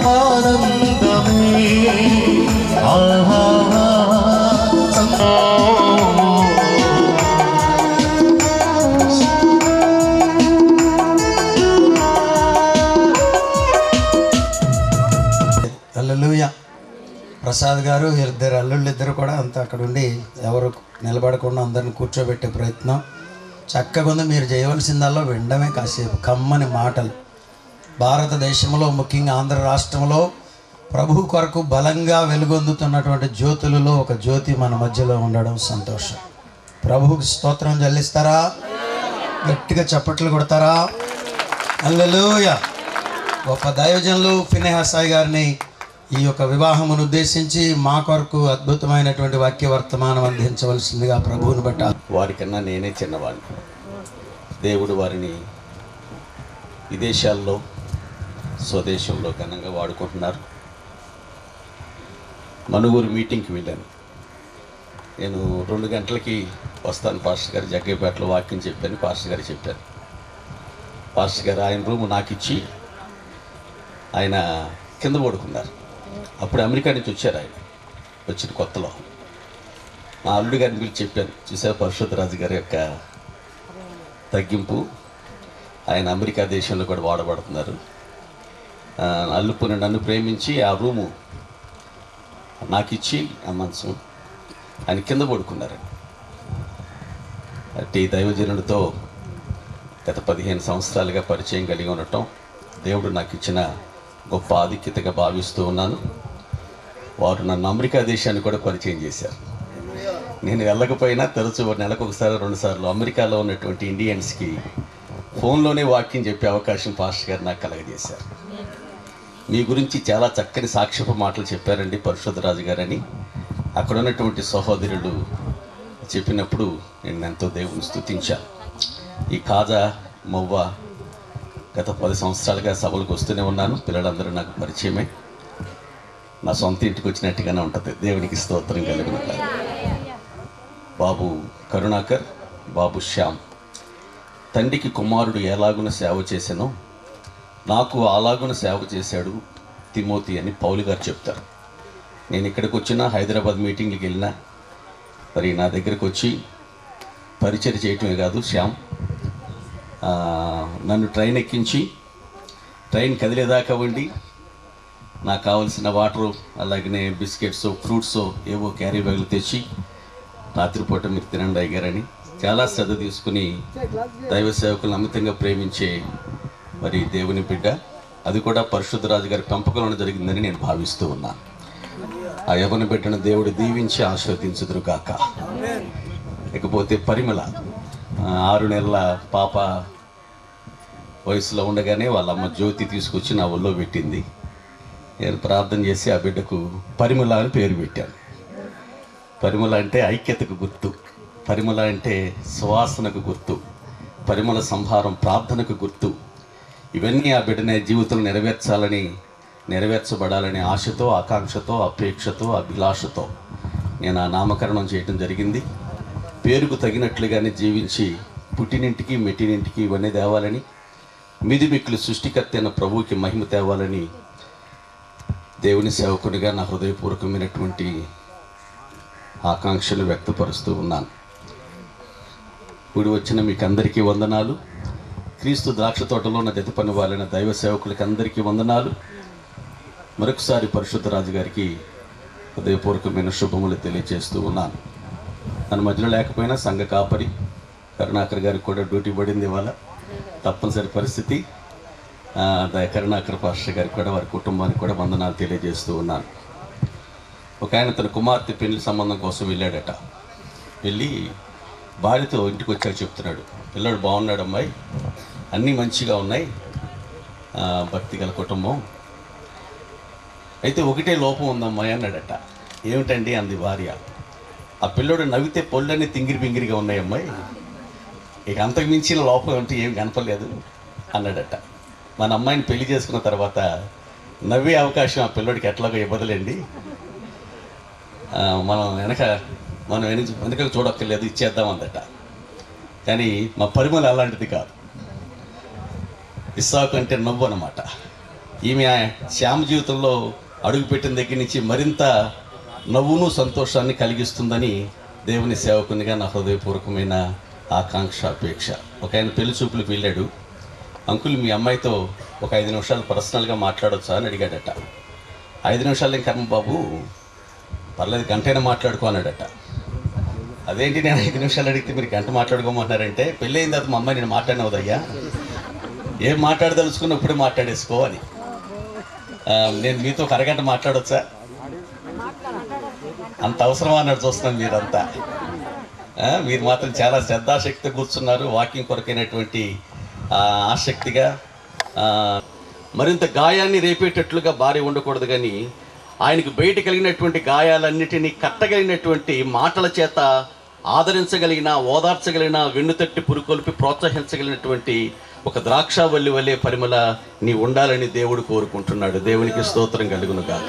ఆనందమే హల్లెలూయా. ప్రసాద్ గారు ఇద్దరు అల్లుళ్ళు ఇద్దరు కూడా అంతా అక్కడ ఉండి ఎవరు నిలబడకుండా అందరిని కూర్చోబెట్టే ప్రయత్నం చక్కగా ఉంది. మీరు చేయవలసిందల్లా వినడమే కాసేపు కమ్మని మాటలు. భారతదేశంలో ముఖ్యంగా ఆంధ్ర రాష్ట్రంలో ప్రభు కొరకు బలంగా వెలుగొందుతున్నటువంటి జ్యోతులలో ఒక జ్యోతి మన మధ్యలో ఉండడం సంతోషం. ప్రభువుకి స్తోత్రం చెల్లిస్తారా? గట్టిగా చప్పట్లు కొడతారా? హల్లెలూయా. గొప్ప దైవజనులు ఫినెహాస్ సాయి గారిని ఈ యొక్క వివాహమును ఉద్దేశించి మా కొరకు అద్భుతమైనటువంటి వాక్య వర్తమానం అందించవలసిందిగా ప్రభువుని బట్ట. వారికన్నా నేనే చిన్నవాడిని. దేవుడు వారిని విదేశాల్లో స్వదేశంలో ఘనంగా వాడుకుంటున్నారు. మనుగూరు మీటింగ్కి వెళ్ళాను. నేను 2 గంటలకి వస్తాను పాస్టర్ గారు, జగ్గేపేటలో వాక్యం చెప్పాను. పాస్టర్ గారు చెప్పారు. పాస్టర్ గారు ఆయన రూము నాకు ఇచ్చి ఆయన కింద పడుకున్నారు. అప్పుడు అమెరికా నుంచి వచ్చారు. ఆయన వచ్చిన కొత్తలో మా అల్లుడి గారిని పిలిచి చెప్పాను, చూసా పరిశుద్ధరాజు గారి యొక్క తగ్గింపు, ఆయన అమెరికా దేశంలో కూడా వాడబడుతున్నారు. అల్లుపుని నన్ను ప్రేమించి ఆ రూము నాకు ఇచ్చి ఆ మనసు ఆయన కింద పడుకున్నారు. అట్టి దైవజనుడితో గత 15 సంవత్సరాలుగా పరిచయం కలిగి ఉండటం దేవుడు నాకు ఇచ్చిన గొప్ప ఆధిక్యతగా భావిస్తూ ఉన్నాను. వారు నన్ను అమెరికా దేశాన్ని కూడా పరిచయం చేశారు. నేను వెళ్ళకపోయినా తరచూ నెలకు 1 సారి 2 సార్లు అమెరికాలో ఉన్నటువంటి ఇండియన్స్కి ఫోన్లోనే వాక్యం చెప్పే అవకాశం పాస్టర్ గారు నాకు కలగజేశారు. మీ గురించి చాలా చక్కని సాక్ష్యపు మాటలు చెప్పారండి పరిశుద్ధ రాజు గారని అక్కడ ఉన్నటువంటి సహోదరులు చెప్పినప్పుడు నేను ఎంతో దేవుని స్తుతించాను. ఈ కాజా మొవ్వ గత 10 సంవత్సరాలుగా సభలకు వస్తూనే ఉన్నాను. పిల్లలందరూ నాకు పరిచయమే. నా సొంత ఇంటికి వచ్చినట్టుగానే ఉంటుంది. దేవునికి స్తోత్రం కలుగును గాక. బాబు కరుణాకర్, బాబు శ్యామ్, తండ్రికి కుమారుడు ఎలాగున సేవ చేశానో నాకు అలాగున సేవ చేశాడు తిమోతి అని పౌలు గారు చెప్తారు. నేను ఇక్కడికి వచ్చినా, హైదరాబాద్ మీటింగ్కి వెళ్ళినా, మరి నా దగ్గరికి వచ్చి పరిచయం చేయటమే కాదు, శ్యామ్ నన్ను ట్రైన్ ఎక్కించి ట్రైన్ కదిలేదాకా ఉండి నాకు కావలసిన వాటరు, అలాగనే బిస్కెట్స్, ఫ్రూట్స్ ఏవో క్యారీ బ్యాగులు తెచ్చి రాత్రిపూట మీరు తినండి అయ్యారని చాలా శ్రద్ధ తీసుకుని దైవ సేవకులను అమితంగా ప్రేమించే మరి దేవుని బిడ్డ. అది కూడా పరిశుద్ధ రాజు గారి పెంపకంలో జరిగిందని నేను భావిస్తూ ఉన్నాను. ఆ యవన బిడ్డను దేవుడు దీవించి ఆశీర్వదించుదురుగాక. ఇకపోతే పరిమళ 6 నెలల పాప వయసులో ఉండగానే వాళ్ళ అమ్మ జ్యోతి తీసుకొచ్చి నా ఒళ్ళో పెట్టింది. నేను ప్రార్థన చేసి ఆ బిడ్డకు పరిమళ అని పేరు పెట్టాను. పరిమళ అంటే ఐక్యతకు గుర్తు, పరిమళ అంటే సువాసనకు గుర్తు, పరిమళ సంహారం ప్రార్థనకు గుర్తు. ఇవన్నీ ఆ బిడ్డనే జీవితంలో నెరవేర్చబడాలనే ఆశతో, ఆకాంక్షతో, అపేక్షతో, అభిలాషతో నేను ఆ నామకరణం చేయడం జరిగింది. పేరుకు తగినట్లుగానే జీవించి పుట్టినింటికి మెట్టినింటికి ఇవన్నీ తేవాలని, మిదిమిక్కులు సృష్టికర్త అయిన ప్రభువుకి మహిమ తేవాలని దేవుని సేవకునిగా నా హృదయపూర్వకమైనటువంటి ఆకాంక్షలు వ్యక్తపరుస్తూ ఉన్నాను. కూడి వచ్చిన మీకు అందరికీ వందనాలు. క్రీస్తు ద్రాక్ష తోటలో నా జత పని వాళ్ళైన దైవ సేవకులకి అందరికీ వందనాలు. మరొకసారి పరిశుద్ధ రాజు గారికి హృదయపూర్వకమైన శుభములు తెలియజేస్తూ ఉన్నాను. నన్ను మధ్యలో లేకపోయినా సంఘ కాపరి కరుణాకర్ గారికి కూడా డ్యూటీ పడింది ఇవాళ, తప్పనిసరి పరిస్థితి. కరుణాకర్ పాస్టర్ గారికి కూడా, వారి కుటుంబానికి కూడా వందనాలు తెలియజేస్తూ ఉన్నాను. ఒక ఆయన తన కుమార్తె పెళ్లి సంబంధం కోసం వెళ్ళాడట. వెళ్ళి భార్యతో ఇంటికి వచ్చాక చెప్తున్నాడు, పిల్లాడు బాగున్నాడు అమ్మాయి, అన్నీ మంచిగా ఉన్నాయి, భక్తి గల కుటుంబం, అయితే ఒకటే లోపం ఉందమ్మాయి అన్నాడట. ఏమిటండి అంది భార్య. ఆ పిల్లోడు నవ్వితే పొళ్ళన్నీ తింగిరి బింగిరిగా ఉన్నాయి అమ్మాయి, ఇక అంతకు మించిన లోపం అంటే ఏం కనపడలేదు అన్నాడట. మన అమ్మాయిని పెళ్లి చేసుకున్న తర్వాత నవ్వే అవకాశం ఆ పిల్లోడికి ఎట్లాగో ఇవ్వదులేండి, మనం వెనక చూడక్కర్లేదు, ఇచ్చేద్దాం అందట. కానీ మా పరిమళ అలాంటిది కాదు. ఇస్సాకు అంటే నవ్వు అన్నమాట. ఈమె శ్యామ జీవితంలో అడుగుపెట్టిన దగ్గర నుంచి మరింత నవ్వును సంతోషాన్ని కలిగిస్తుందని దేవుని సేవకునిగా నా హృదయపూర్వకమైన ఆకాంక్ష, అపేక్ష. ఒక ఆయన పెళ్లి చూపులకు వెళ్ళాడు. అంకుల్ మీ అమ్మాయితో ఒక 5 నిమిషాలు పర్సనల్గా మాట్లాడొచ్చా అని అడిగాడట. 5 నిమిషాలు ఏం కర్మ బాబు, పర్లేదు గంటైనా మాట్లాడుకో అన్నాడట. అదేంటి నేను 5 నిమిషాలు అడిగితే మీరు గంట మాట్లాడుకోమంటున్నారంటే, పెళ్ళి అయిన తర్వాత మా అమ్మాయి నేను మాట్లాడినవుదయ్యా, ఏం మాట్లాడదలుచుకున్న ఇప్పుడే మాట్లాడేసుకో అని. నేను మీతో ఒక అరగంట మాట్లాడొచ్చా, అంత అవసరమా అన్నట్టు చూస్తున్నాను మీరంతా. మీరు మాత్రం చాలా శ్రద్ధాశక్తి కూర్చున్నారు, వాకింగ్ కొరకైనటువంటి ఆసక్తిగా. మరింత గాయాన్ని రేపేటట్లుగా భార్య ఉండకూడదు, కానీ ఆయనకు బయట కలిగినటువంటి గాయాలన్నిటినీ కట్టగలిగినటువంటి మాటల చేత ఆదరించగలిగిన, ఓదార్చగలిగిన, వెన్నుతట్టి పురుకొల్పి ప్రోత్సహించగలిగినటువంటి ఒక ద్రాక్షావల్లి వల్లే పరిమళ నీ ఉండాలని దేవుడు కోరుకుంటున్నాడు. దేవునికి స్తోత్రం కలుగును గాక.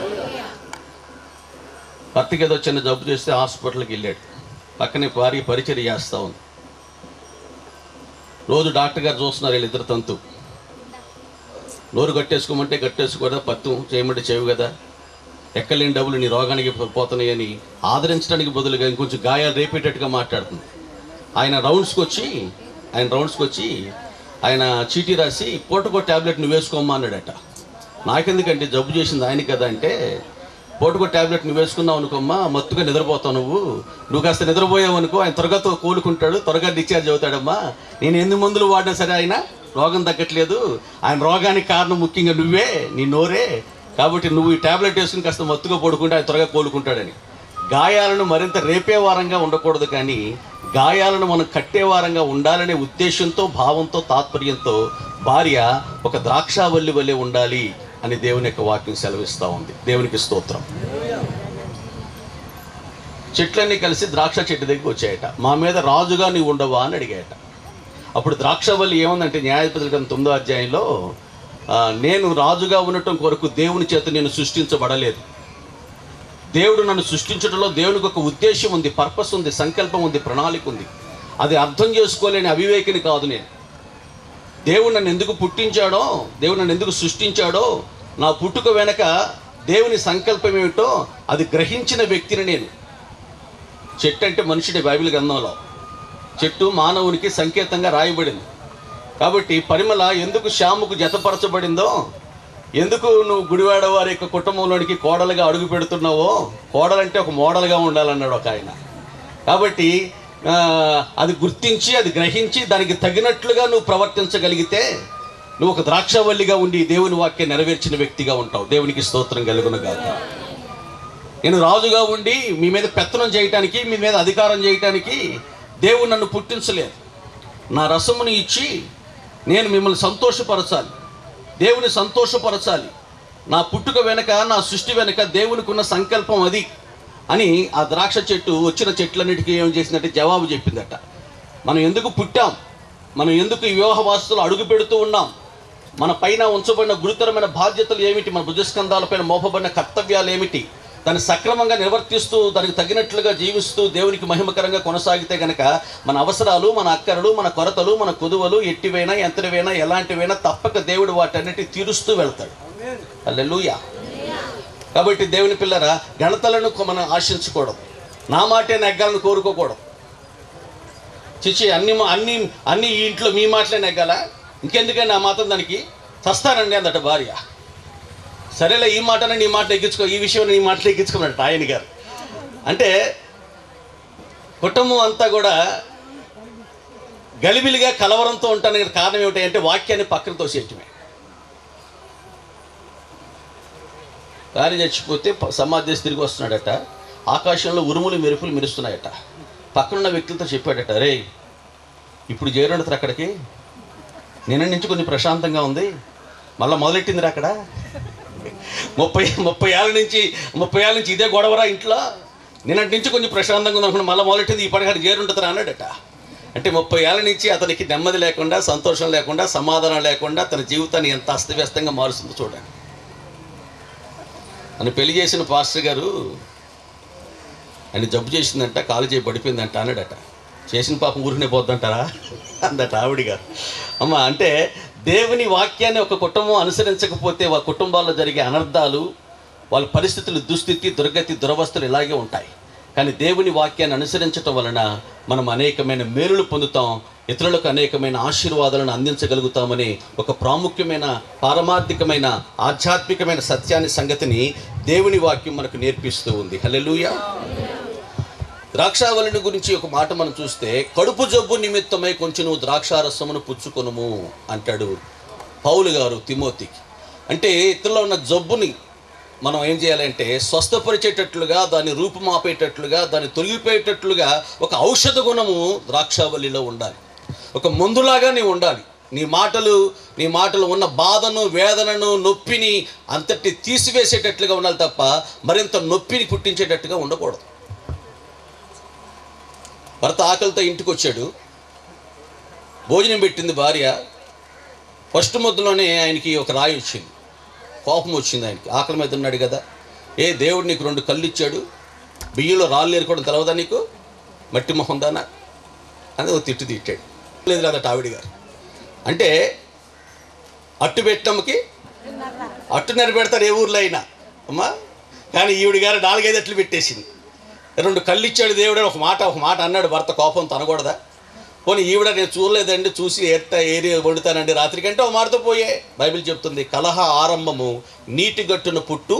భర్తకి ఏదో చిన్న జబ్బు చేస్తే హాస్పిటల్కి వెళ్ళాడు. పక్కనే భార్య పరిచర్య చేస్తూ ఉంది. రోజు డాక్టర్ గారు చూస్తున్నారు వీళ్ళిద్దరు తంతు. నోరు కట్టేసుకోమంటే కట్టేసుకోదా, పత్తు చేయమంటే చేయవు కదా, ఎక్కలేని డబ్బులు నీ రోగానికి పోతున్నాయని ఆదరించడానికి బదులుగా ఇంకొంచెం గాయాలు రేపేటట్టుగా మాట్లాడుతుంది. ఆయన రౌండ్స్కి వచ్చి ఆయన చీటీ రాసి పూటకో ట్యాబ్లెట్ నువ్వు వేసుకోమ్మా అన్నాడట. నాకెందుకంటే జబ్బు చేసింది ఆయన కదా అంటే, పూటకో ట్యాబ్లెట్ నువ్వు వేసుకున్నావు అనుకోమ్మా, మత్తుగా నిద్రపోతావు, నువ్వు కాస్త నిద్రపోయావు అనుకో, ఆయన త్వరగా కోలుకుంటాడు, త్వరగా డిశ్చార్జ్ అవుతాడమ్మా. నేను ఎన్ని మందులు వాడినా సరే ఆయన రోగం తగ్గట్లేదు, ఆయన రోగానికి కారణం ముఖ్యంగా నువ్వే, నీ నోరే, కాబట్టి నువ్వు ఈ ట్యాబ్లెట్ వేసుకుని కాస్త మత్తుగా పడుకుంటే ఆయన త్వరగా కోలుకుంటాడని. గాయాలను మరింత రేపేవారంగా ఉండకూడదు, కానీ గాయాలను మనం కట్టేవారంగా ఉండాలనే ఉద్దేశంతో, భావంతో, తాత్పర్యంతో భార్య ఒక ద్రాక్షావల్లి వలె ఉండాలి అని దేవుని యొక్క వాక్యం సెలవిస్తూ ఉంది. దేవునికి స్తోత్రం. చెట్లన్నీ కలిసి ద్రాక్ష చెట్టు దగ్గరికి వచ్చాయట. మా మీద రాజుగా నీవు ఉండవా అని అడిగాయట. అప్పుడు ద్రాక్షవల్లి ఏముందంటే న్యాయాధిపతుల గ్రంథం 9వ అధ్యాయంలో, నేను రాజుగా ఉండటం కొరకు దేవుని చేత నేను సృష్టించబడలేదు. దేవుడు నన్ను సృష్టించడంలో దేవునికి ఒక ఉద్దేశం ఉంది, పర్పస్ ఉంది, సంకల్పం ఉంది, ప్రణాళిక ఉంది. అది అర్థం చేసుకోలేని అవివేకిని కాదు నేను. దేవుడు నన్ను ఎందుకు పుట్టించాడో, దేవుడు నన్ను ఎందుకు సృష్టించాడో, నా పుట్టుక వెనక దేవుని సంకల్పం ఏమిటో అది గ్రహించిన వ్యక్తిని నేను. చెట్టు అంటే మనుషుడి బైబిల్ గ్రంథంలో చెట్టు మానవునికి సంకేతంగా రాయబడింది. కాబట్టి పరిమళ ఎందుకు శ్యాముకు జతపరచబడిందో, ఎందుకు నువ్వు గుడివాడ వారి యొక్క కుటుంబంలోనికి కోడలుగా అడుగు పెడుతున్నావో, కోడలంటే ఒక మోడల్గా ఉండాలన్నాడు ఒక ఆయన. కాబట్టి అది గుర్తించి, అది గ్రహించి, దానికి తగినట్లుగా నువ్వు ప్రవర్తించగలిగితే నువ్వు ఒక ద్రాక్షవల్లిగా ఉండి దేవుని వాక్యం నెరవేర్చిన వ్యక్తిగా ఉంటావు. దేవునికి స్తోత్రం కలుగునుగాక. నేను రాజుగా ఉండి మీ మీద పెత్తనం చేయటానికి, మీ మీద అధికారం చేయటానికి దేవుడు నన్ను పుట్టించలేదు. నా రసముని ఇచ్చి నేను మిమ్మల్ని సంతోషపరచాలి, దేవుని సంతోషపరచాలి. నా పుట్టుక వెనక, నా సృష్టి వెనక దేవునికి ఉన్న సంకల్పం అది అని ఆ ద్రాక్ష చెట్టు వచ్చిన చెట్లన్నిటికీ ఏం చేసిందంటే జవాబు చెప్పిందట. మనం ఎందుకు పుట్టాం, మనం ఎందుకు ఈ వివాహ వాస్తులు అడుగు పెడుతూ ఉన్నాం, మన పైన ఉంచబడిన గురుతరమైన బాధ్యతలు ఏమిటి, మన భుజస్కంధాలపైన మోపబడిన కర్తవ్యాలు ఏమిటి, దాన్ని సక్రమంగా నిర్వర్తిస్తూ దానికి తగినట్లుగా జీవిస్తూ దేవునికి మహిమకరంగా కొనసాగితే గనక మన అవసరాలు, మన అక్కరలు, మన కొరతలు, మన కొదువలు ఎట్టివైనా, ఎంతటివైనా, ఎలాంటివైనా తప్పక దేవుడు వాటన్నిటి తీరుస్తూ వెళ్తాడు. హల్లెలూయా. కాబట్టి దేవుని పిల్లరా, ఘనతలను మనం ఆశించకూడదు, నా మాటే నెగ్గాలను కోరుకోకూడదు. చిచి అన్ని ఈ ఇంట్లో మీ మాటలే నెగ్గాలా, ఇంకెందుకండి ఆ మాత్రం దానికి చస్తానండి అందట భార్య. సరేలే, ఈ మాటనే నీ మాట ఎక్కించుకో, ఈ విషయం నీ మాటలు ఎక్కించుకున్నట్టు ఆయన గారు. అంటే కుటుంబం అంతా కూడా గలిబిలిగా కలవరంతో ఉంటానికి కారణం ఏమిటి అంటే వాక్యాన్ని పక్కన తోసేయటమే. భార్య చచ్చిపోతే సమాధి చేసి తిరిగి వస్తున్నాడట. ఆకాశంలో ఉరుములు మెరుపులు మెరుస్తున్నాయట. పక్కనున్న వ్యక్తులతో చెప్పాడట, రే ఇప్పుడు చేరుండతారు అక్కడికి, నిన్న నుంచి కొంచెం ప్రశాంతంగా ఉంది, మళ్ళీ మొదలెట్టిందిరా అక్కడ, 30 ఏళ్ళ నుంచి ఇదే గొడవరా ఇంట్లో, నిన్నటి నుంచి కొంచెం ప్రశాంతంగా ఉంది అనుకున్నా, మళ్ళీ మొదలెట్టింది ఈ పడగడ చేరుంటుందిరా అన్నాడట. అంటే 30 ఏళ్ళ నుంచి అతనికి నెమ్మది లేకుండా, సంతోషం లేకుండా, సమాధానం లేకుండా తన జీవితాన్ని ఎంత అస్తవ్యస్తంగా మారుస్తుందో చూడండి. అని పెళ్లి చేసిన పాస్టర్ గారు ఆయన జబ్బు చేసిందంట, కాలు చేయి పడిపోయిందంట అన్నాడట. చేసిన పాపం ఊరినే పోద్దంటారా అందట ఆవిడ గారు. అమ్మ అంటే దేవుని వాక్యాన్ని ఒక కుటుంబం అనుసరించకపోతే వాళ్ళ కుటుంబాల్లో జరిగే అనర్థాలు, వాళ్ళ పరిస్థితులు, దుస్థితి, దుర్గతి, దురవస్థలు ఇలాగే ఉంటాయి. కానీ దేవుని వాక్యాన్ని అనుసరించటం వలన మనం అనేకమైన మేలులు పొందుతాం, ఇతరులకు అనేకమైన ఆశీర్వాదాలను అందించగలుగుతామని ఒక ప్రాముఖ్యమైన, పారమార్థికమైన, ఆధ్యాత్మికమైన సత్యాన్ని, సంగతిని దేవుని వాక్యం మనకు నేర్పిస్తూ ఉంది. హల్లెలూయా. ద్రాక్షావళిని గురించి ఒక మాట మనం చూస్తే, కడుపు జబ్బు నిమిత్తమై కొంచెం నువ్వు ద్రాక్షారసమును పుచ్చుకొనుము అంటాడు పౌలు గారు తిమోతికి. అంటే ఇతరులో ఉన్న జబ్బుని మనం ఏం చేయాలంటే స్వస్థపరిచేటట్లుగా, దాన్ని రూపుమాపేటట్లుగా, దాన్ని తొలగిపోయేటట్లుగా ఒక ఔషధ గుణము ద్రాక్షావళిలో ఉండాలి. ఒక మందులాగా నీవు ఉండాలి. నీ మాటలు ఉన్న బాధను, వేదనను, నొప్పిని అంతటి తీసివేసేటట్లుగా ఉండాలి తప్ప మరింత నొప్పిని పుట్టించేటట్టుగా ఉండకూడదు. భర్త ఆకలితో ఇంటికి వచ్చాడు, భోజనం పెట్టింది భార్య. ఫస్ట్ ముద్దలోనే ఆయనకి ఒక రాయి వచ్చింది, కోపం వచ్చింది ఆయనకి. ఆకలి మీద ఉన్నాడు కదా, దేవుడు నీకు 2 కళ్ళు ఇచ్చాడు, బియ్యంలో రాళ్ళు ఏరుకోవడం తెలవదా నీకు, మట్టి మొహం దానా అని ఒక తిట్టు తిట్టాడు. లేదు కదా ఆవిడ గారు. అంటే అట్టు పెట్టమ్మకి అట్టు నెరపెడతారు ఏ ఊర్లో అయినా అమ్మా, కానీ ఈవిడ గారు 4-5 అట్లు పెట్టేసింది. 2 కళ్ళు ఇచ్చాడు దేవుడు, ఒక మాట అన్నాడు భర్త కోపంతో అనకూడదా? పోనీ ఈవిడ నేను చూడలేదండి, చూసి ఏరి వండుతానండి రాత్రి కంటే ఒక మాటతో పోయే. బైబిల్ చెప్తుంది, కలహ ఆరంభము నీటి గట్టున పుట్టు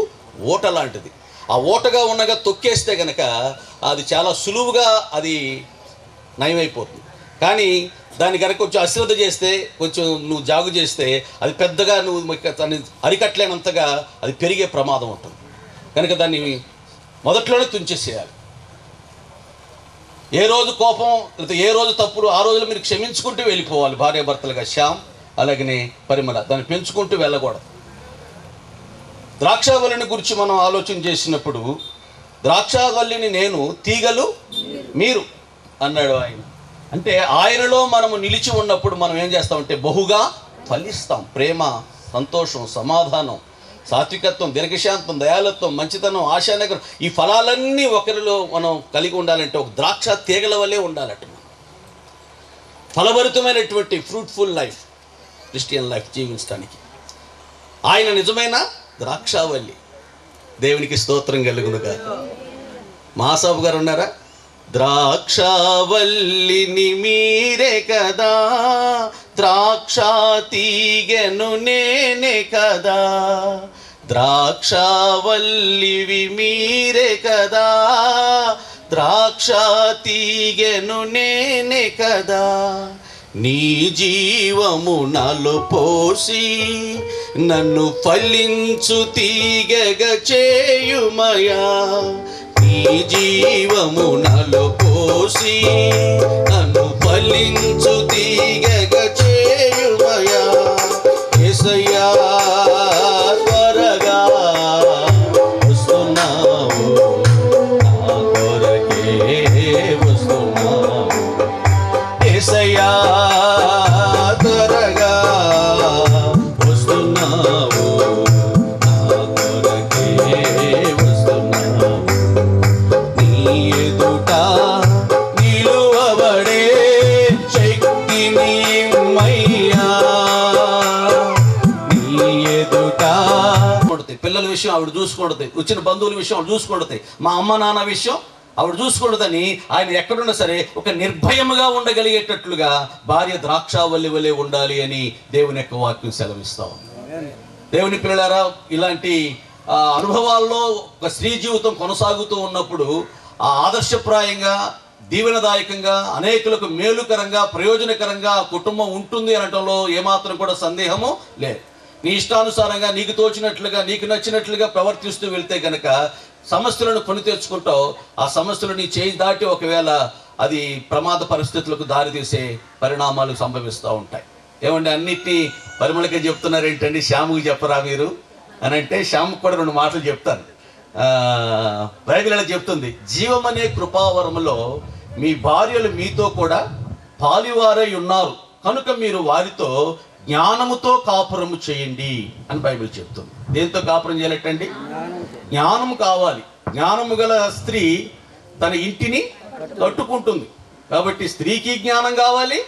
ఓట లాంటిది. ఆ ఓటగా ఉన్నగా తొక్కేస్తే కనుక అది చాలా సులువుగా అది నయమైపోతుంది. కానీ దాన్ని కనుక కొంచెం అశ్రద్ధ చేస్తే, కొంచెం నువ్వు జాగు చేస్తే అది పెద్దగా నువ్వు దాన్ని అరికట్టలేనంతగా అది పెరిగే ప్రమాదం ఉంటుంది. కనుక దాన్ని మొదట్లోనే తుంచేసేయాలి. ఏ రోజు కోపం, ఏ రోజు తప్పులు ఆ రోజులు మీరు క్షమించుకుంటూ వెళ్ళిపోవాలి భార్యాభర్తలుగా. శ్యామ్ అలాగనే పరిమళ దాన్ని పెంచుకుంటూ వెళ్ళకూడదు. ద్రాక్షావల్లిని గురించి మనం ఆలోచన చేసినప్పుడు ద్రాక్షావల్లిని నేను, తీగలు మీరు అన్నాడు ఆయన. అంటే ఆయనలో మనము నిలిచి ఉన్నప్పుడు మనం ఏం చేస్తామంటే బహుగా ఫలిస్తాం. ప్రేమ, సంతోషం, సమాధానం, సాత్వికత్వం, దీర్ఘశాంతం, దయాలత్వం, మంచితనం, ఆశానగరం, ఈ ఫలాలన్నీ ఒకరిలో మనం కలిగి ఉండాలంటే ఒక ద్రాక్ష తీగల వల్లే ఉండాలట. ఫలభరితమైనటువంటి ఫ్రూట్ఫుల్ లైఫ్, క్రిస్టియన్ లైఫ్ జీవించడానికి ఆయన నిజమైన ద్రాక్షావల్లి. దేవునికి స్తోత్రం కలుగునుగా. మహాసాబు గారు ఉన్నారా? ద్రాక్షావల్లిని మీరే కదా, ద్రాక్ష తీగెను నేనే కదా, ద్రాక్షావల్లివి మీరే కదా, ద్రాక్ష తీగెను నేనే కదా, నీ జీవము నాలో పోసి నన్ను ఫలించు తీగగా చేయుమయా, నీ జీవము నాలో పోసి నన్ను ఫలించు తీగగా చేయుమయా, యేసయ్యా త్వరగా వస్తున్నావు, నా కొరకే వస్తున్నావు, యేసయ్యా త్వరగా వస్తున్నావు, నా కొరకే వస్తున్నావు, నీ ఎదుట నిలువబడే శక్తిని మయ్యా, నీ ఎదుట పిల్లల విషయం ఆవిడ చూసుకుంటుంది, వచ్చిన బంధువుల విషయం ఆవిడ చూసుకుంటుంది, మా అమ్మ నాన్న విషయం ఆవిడ చూసుకుంటుందని ఆయన ఎక్కడున్నా సరే ఒక నిర్భయముగా ఉండగలిగేటట్లుగా భార్య ద్రాక్షావల్లి వలె ఉండాలి అని దేవుని యొక్క వాక్యం సెలవిస్తాం. దేవుని పిల్లలారా, ఇలాంటి అనుభవాల్లో ఒక స్త్రీ జీవితం కొనసాగుతూ ఉన్నప్పుడు ఆదర్శప్రాయంగా, దీవెనదాయకంగా, అనేకులకు మేలుకరంగా, ప్రయోజనకరంగా కుటుంబం ఉంటుంది అనటంలో ఏమాత్రం కూడా సందేహము లేదు. నీ ఇష్టానుసారంగా, నీకు తోచినట్లుగా, నీకు నచ్చినట్లుగా ప్రవర్తిస్తూ వెళ్తే కనుక సమస్యలను కొని తెచ్చుకుంటావు. ఆ సమస్యలు నీ చేయి దాటి ఒకవేళ అది ప్రమాద పరిస్థితులకు దారితీసే పరిణామాలు సంభవిస్తూ ఉంటాయి. ఏమంటే అన్నిటినీ పరిమళకే చెప్తున్నారు ఏంటండి, శ్యాముకి చెప్పరా మీరు అని అంటే శ్యాముకు కూడా 2 మాటలు చెప్తాను. బైబిల్ అలా చెప్తుంది, జీవమనే కృపావరములో మీ భార్యలు మీతో కూడా పాలివారై ఉన్నారు కనుక మీరు వారితో జ్ఞానముతో కాపురము చేయండి అని బైబిల్ చెప్తుంది. దేంతో కాపురం చేయాలటండి? జ్ఞానము కావాలి. జ్ఞానము గల స్త్రీ తన ఇంటిని కట్టుకుంటుంది. కాబట్టి స్త్రీకి జ్ఞానం కావాలి,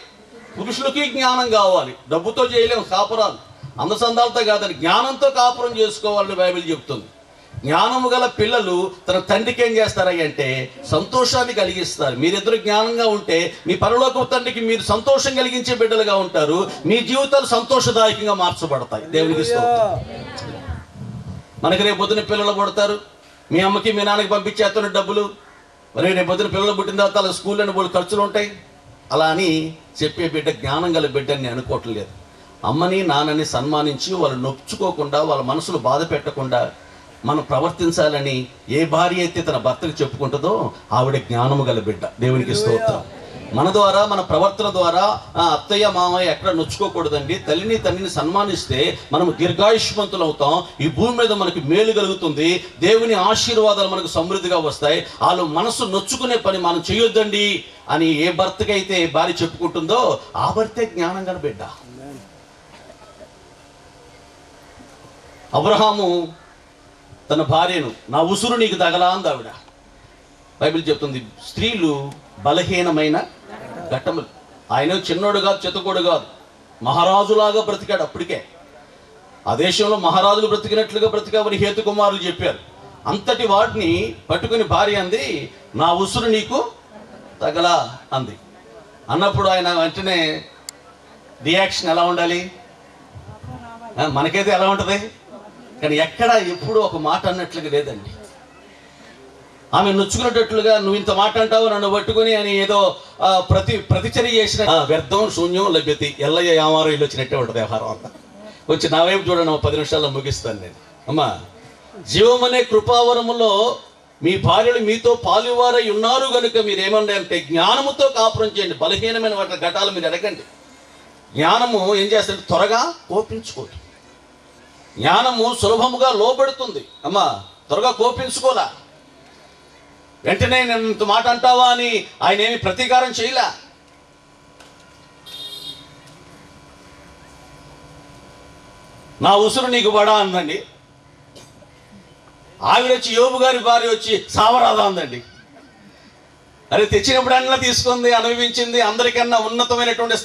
పురుషులకి జ్ఞానం కావాలి. డబ్బుతో చేయలేము కాపురాలు, అందసందాలతో కాదని జ్ఞానంతో కాపురం చేసుకోవాలని బైబిల్ చెప్తుంది. జ్ఞానము గల పిల్లలు తన తండ్రికి ఏం చేస్తారంటే సంతోషాన్ని కలిగిస్తారు. మీరిద్దరు జ్ఞానంగా ఉంటే మీ పరలోక తండ్రికి మీరు సంతోషం కలిగించే బిడ్డలుగా ఉంటారు. మీ జీవితాలు సంతోషదాయకంగా మార్చబడతాయి. దేవునికి స్తోత్రం. మనకి రేపు పొద్దున పిల్లలు పుడతారు, మీ అమ్మకి మీ నాన్నకి పంపించేస్తున్న డబ్బులు, మరి రేపు పొద్దున పిల్లలు పుట్టిన తర్వాత వాళ్ళ స్కూల్లోని బోళ్ళు ఖర్చులు ఉంటాయి. అలా అని చెప్పే బిడ్డ జ్ఞానం గల బిడ్డని అనుకోవట్లేదు. అమ్మని నాన్నని సన్మానించి వాళ్ళు నొచ్చుకోకుండా, వాళ్ళ మనసులు బాధ పెట్టకుండా మనం ప్రవర్తించాలని ఏ భార్య అయితే తన భర్తకు చెప్పుకుంటుందో ఆవిడ జ్ఞానము గల బిడ్డ. దేవునికి స్తోత్రం. మన ద్వారా, మన ప్రవర్తన ద్వారా అత్తయ్య మామయ్య ఎక్కడ నొచ్చుకోకూడదండి. తల్లిని తండ్రిని సన్మానిస్తే మనం దీర్ఘాయుష్మంతులు అవుతాం. ఈ భూమి మీద మనకి మేలు కలుగుతుంది. దేవుని ఆశీర్వాదాలు మనకు సమృద్ధిగా వస్తాయి. వాళ్ళు మనసు నొచ్చుకునే పని మనం చేయొద్దండి అని ఏ భర్తకైతే భార్య చెప్పుకుంటుందో ఆ భర్తే జ్ఞానం గల బిడ్డ. అబ్రహాము తన భార్యను నా ఉసురు నీకు తగలా అంది ఆవిడ. బైబిల్ చెప్తుంది స్త్రీలు బలహీనమైన ఘట్టములు. ఆయన చిన్నోడు కాదు, చిత్తకోడు కాదు, మహారాజులాగా బ్రతికాడు. అప్పటికే ఆ దేశంలో మహారాజులు బ్రతికినట్లుగా బ్రతికావని హేతు కుమారులు చెప్పారు. అంతటి వాటిని పట్టుకుని భార్య అంది నా ఉసురు నీకు తగలా అంది. అన్నప్పుడు ఆయన వెంటనే రియాక్షన్ ఎలా ఉండాలి? మనకైతే ఎలా ఉంటుంది, కానీ ఎక్కడ ఎప్పుడు ఒక మాట అన్నట్లుగా లేదండి. ఆమె నొచ్చుకునేటట్లుగా నువ్వు ఇంత మాట అంటావు నన్ను పట్టుకుని అని ఏదో ప్రతిచర్య చేసిన వ్యర్థం శూన్యం లభ్యత ఎల్లయ్య యామారో ఇల్లు వచ్చినట్టే ఉంటుంది వ్యవహారం అంతా. వచ్చి నా వైపు చూడండి, 10 నిమిషాల్లో ముగిస్తాను నేను. అమ్మా, జీవమనే కృపావరములో మీ భార్యలు మీతో పాలువారై ఉన్నారు కనుక మీరు ఏమన్నా అంటే జ్ఞానముతో కాపురం చేయండి. బలహీనమైన వాటి ఘటాలు మీరు ఎరగండి. జ్ఞానము ఏం చేస్తుంది? త్వరగా కోపించుకోదు. జ్ఞానము సులభముగా లోబడుతుంది. అమ్మా త్వరగా కోపించుకోలా, వెంటనే నేను ఇంత మాట అంటావా అని ఆయన ఏమి ప్రతీకారం చేయలే. నా ఉసురు నీకు బడా అందండి. ఆవిడ వచ్చి యోబు గారి భార్య వచ్చి సావరాదా అందండి. అది తెచ్చినప్పుడల్లా తీసుకుంది, అనుభవించింది. అందరికన్నా ఉన్నతమైనటువంటి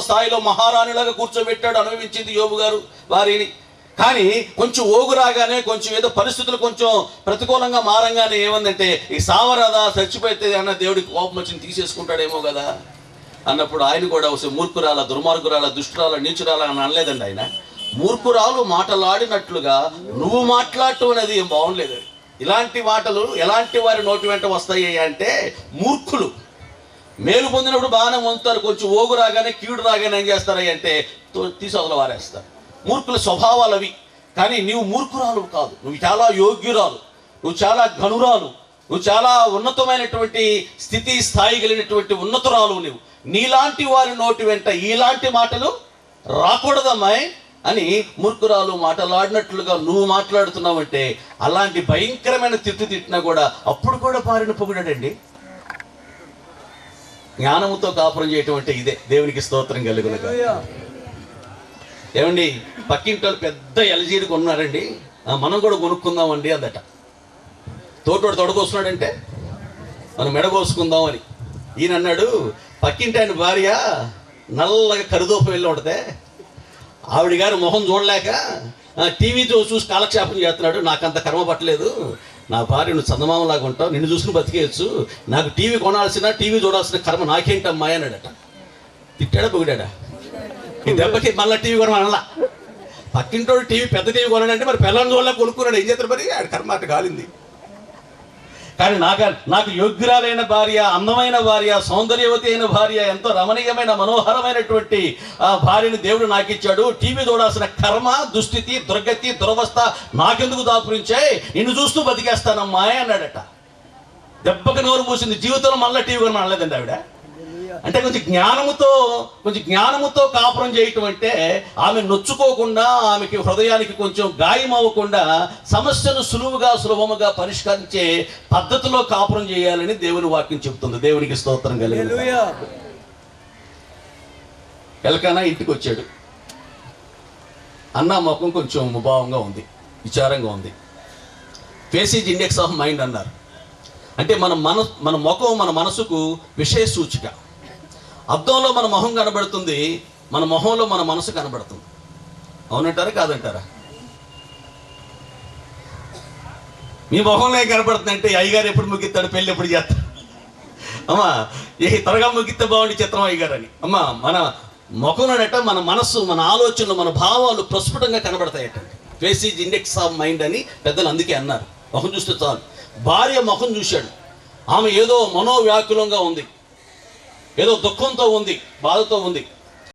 స్థాయిలో మహారాణిలాగా కూర్చోబెట్టాడు, అనుభవించింది యోబు గారు భార్యని. కానీ కొంచెం ఓగు రాగానే, కొంచెం ఏదో పరిస్థితులు కొంచెం ప్రతికూలంగా మారంగానే ఏమందంటే, ఈ సావరాదా, చచ్చిపోతే అన్న దేవుడికి కోపం వచ్చింది, తీసేసుకుంటాడేమో కదా అన్నప్పుడు ఆయన కూడా ఒక మూర్ఖురాల, దుర్మార్గురాల, దుష్టురాల, నీచురాల అని అనలేదండి. ఆయన మూర్ఖురాలు మాటలాడినట్లుగా నువ్వు మాట్లాడటం అనేది ఏం బాగుండలేదు. ఇలాంటి మాటలు ఎలాంటి వారి నోటి వెంట వస్తాయి అంటే, మూర్ఖులు మేలు పొందినప్పుడు బాగానే పొందుతారు, కొంచెం ఓగు రాగానే, కీడు రాగానే ఏం చేస్తారని అంటే తీసొదలు వారేస్తారు. మూర్ఖుల స్వభావాలు అవి. కానీ నీవు మూర్ఖురాలు కాదు, నువ్వు చాలా యోగ్యురాలు, నువ్వు చాలా ఘనురాలు, నువ్వు చాలా ఉన్నతమైనటువంటి స్థితి స్థాయి కలిగినటువంటి ఉన్నతురాలు. నువ్వు నీలాంటి వారి నోటి వెంట ఇలాంటి మాటలు రాకూడదమ్మాయి అని మూర్ఖురాలు మాటలాడినట్లుగా నువ్వు మాట్లాడుతున్నావంటే, అలాంటి భయంకరమైన తిట్టినా కూడా అప్పుడు కూడా భార్యను పొగిడాడండి. జ్ఞానముతో కాపురం చేయటం అంటే ఇదే. దేవునికి స్తోత్రం కలుగునుగా. ఏమండి, పక్కింటి పెద్ద ఎల్జీడి కొన్నారండి, మనం కూడా కొనుక్కుందామండి అందట. తోటోడు తొడగొస్తున్నాడంటే మనం మెడగోసుకుందాం అని. ఈయన అన్నాడు, పక్కింటి ఆయన భార్య నల్లగా కరుదోపం వెళ్ళి ఉంటుంది, ఆవిడ గారి మొహం చూడలేక టీవీ చూసి కాలక్షేపం చేస్తున్నాడు, నాకంత కర్మ పట్టలేదు, నా భార్య నువ్వు చందమామలాగా ఉంటావు, నిన్ను చూసుకుని బతికేయచ్చు, నాకు టీవీ కొనాల్సిన, టీవీ చూడాల్సిన కర్మ నాకేంటమ్మా అన్నాడట. తిట్టాడా పొగిడాడా? ఈ దెబ్బకి మళ్ళీ టీవీ కొనమనలా. పక్కింటోడు టీవీ, పెద్ద టీవీ కొనాడంటే మరి పిల్లల చూడలే కొనుక్కున్నాడు, ఏం చేస్తారు మరి? ఆడి కర్మ అట్ట కాలింది. కానీ నాకు యోగ్యురాలైన భార్య, అందమైన భార్య, సౌందర్యవతి అయిన భార్య, ఎంతో రమణీయమైన మనోహరమైనటువంటి ఆ భార్యను దేవుడు నాకు ఇచ్చాడు. టీవీ చూడాల్సిన కర్మ, దుస్థితి, దుర్గతి, దురవస్థ నాకెందుకు దాపురించాయి, నిన్ను చూస్తూ బతికేస్తానమ్మా అన్నాడట. దెబ్బకి నోరు మూసింది. జీవితంలో మళ్ళీ టీవీ కొనమని అనలేదండి ఆవిడ. అంటే కొంచెం జ్ఞానముతో కాపురం చేయటం అంటే, ఆమె నొచ్చుకోకుండా, ఆమెకి హృదయానికి కొంచెం గాయం అవ్వకుండా సమస్యను సులభముగా పరిష్కరించే పద్ధతిలో కాపురం చేయాలని దేవుని వాక్యం చెబుతుంది. దేవునికి స్తోత్రం కలిగింది. ఎల్కానా ఇంటికి వచ్చాడు. అన్న ముఖం కొంచెం ముభావంగా ఉంది, విచారంగా ఉంది. ఫేసేజ్ ఇండెక్స్ ఆఫ్ మైండ్ అన్నారు. అంటే మన ముఖం మన మనసుకు విషయ సూచిక. అద్దంలో మన మొహం కనబడుతుంది, మన మొహంలో మన మనసు కనబడుతుంది. అవునంటారా కాదంటారా? మీ మొహంలో ఏం కనబడుతుంది అంటే, అయ్యగారు ఎప్పుడు ముగిస్తాడు, పెళ్ళి ఎప్పుడు చేస్తాడు, అమ్మా త్వరగా ముగిస్తే బాగుండి చిత్రం అయ్యగారు అని. అమ్మా మన ముఖంలోనట మన మనస్సు, మన ఆలోచనలు, మన భావాలు ప్రస్ఫుటంగా కనబడతాయట. ఫేసేజ్ ఇండెక్స్ ఆఫ్ మైండ్ అని పెద్దలు అందుకే అన్నారు. ముఖం చూస్తే చాలు. భార్య ముఖం చూశాడు, ఆమె ఏదో మనోవ్యాకులంగా ఉంది, ఏదో దుఃఖంతో ఉంది, బాధతో ఉంది.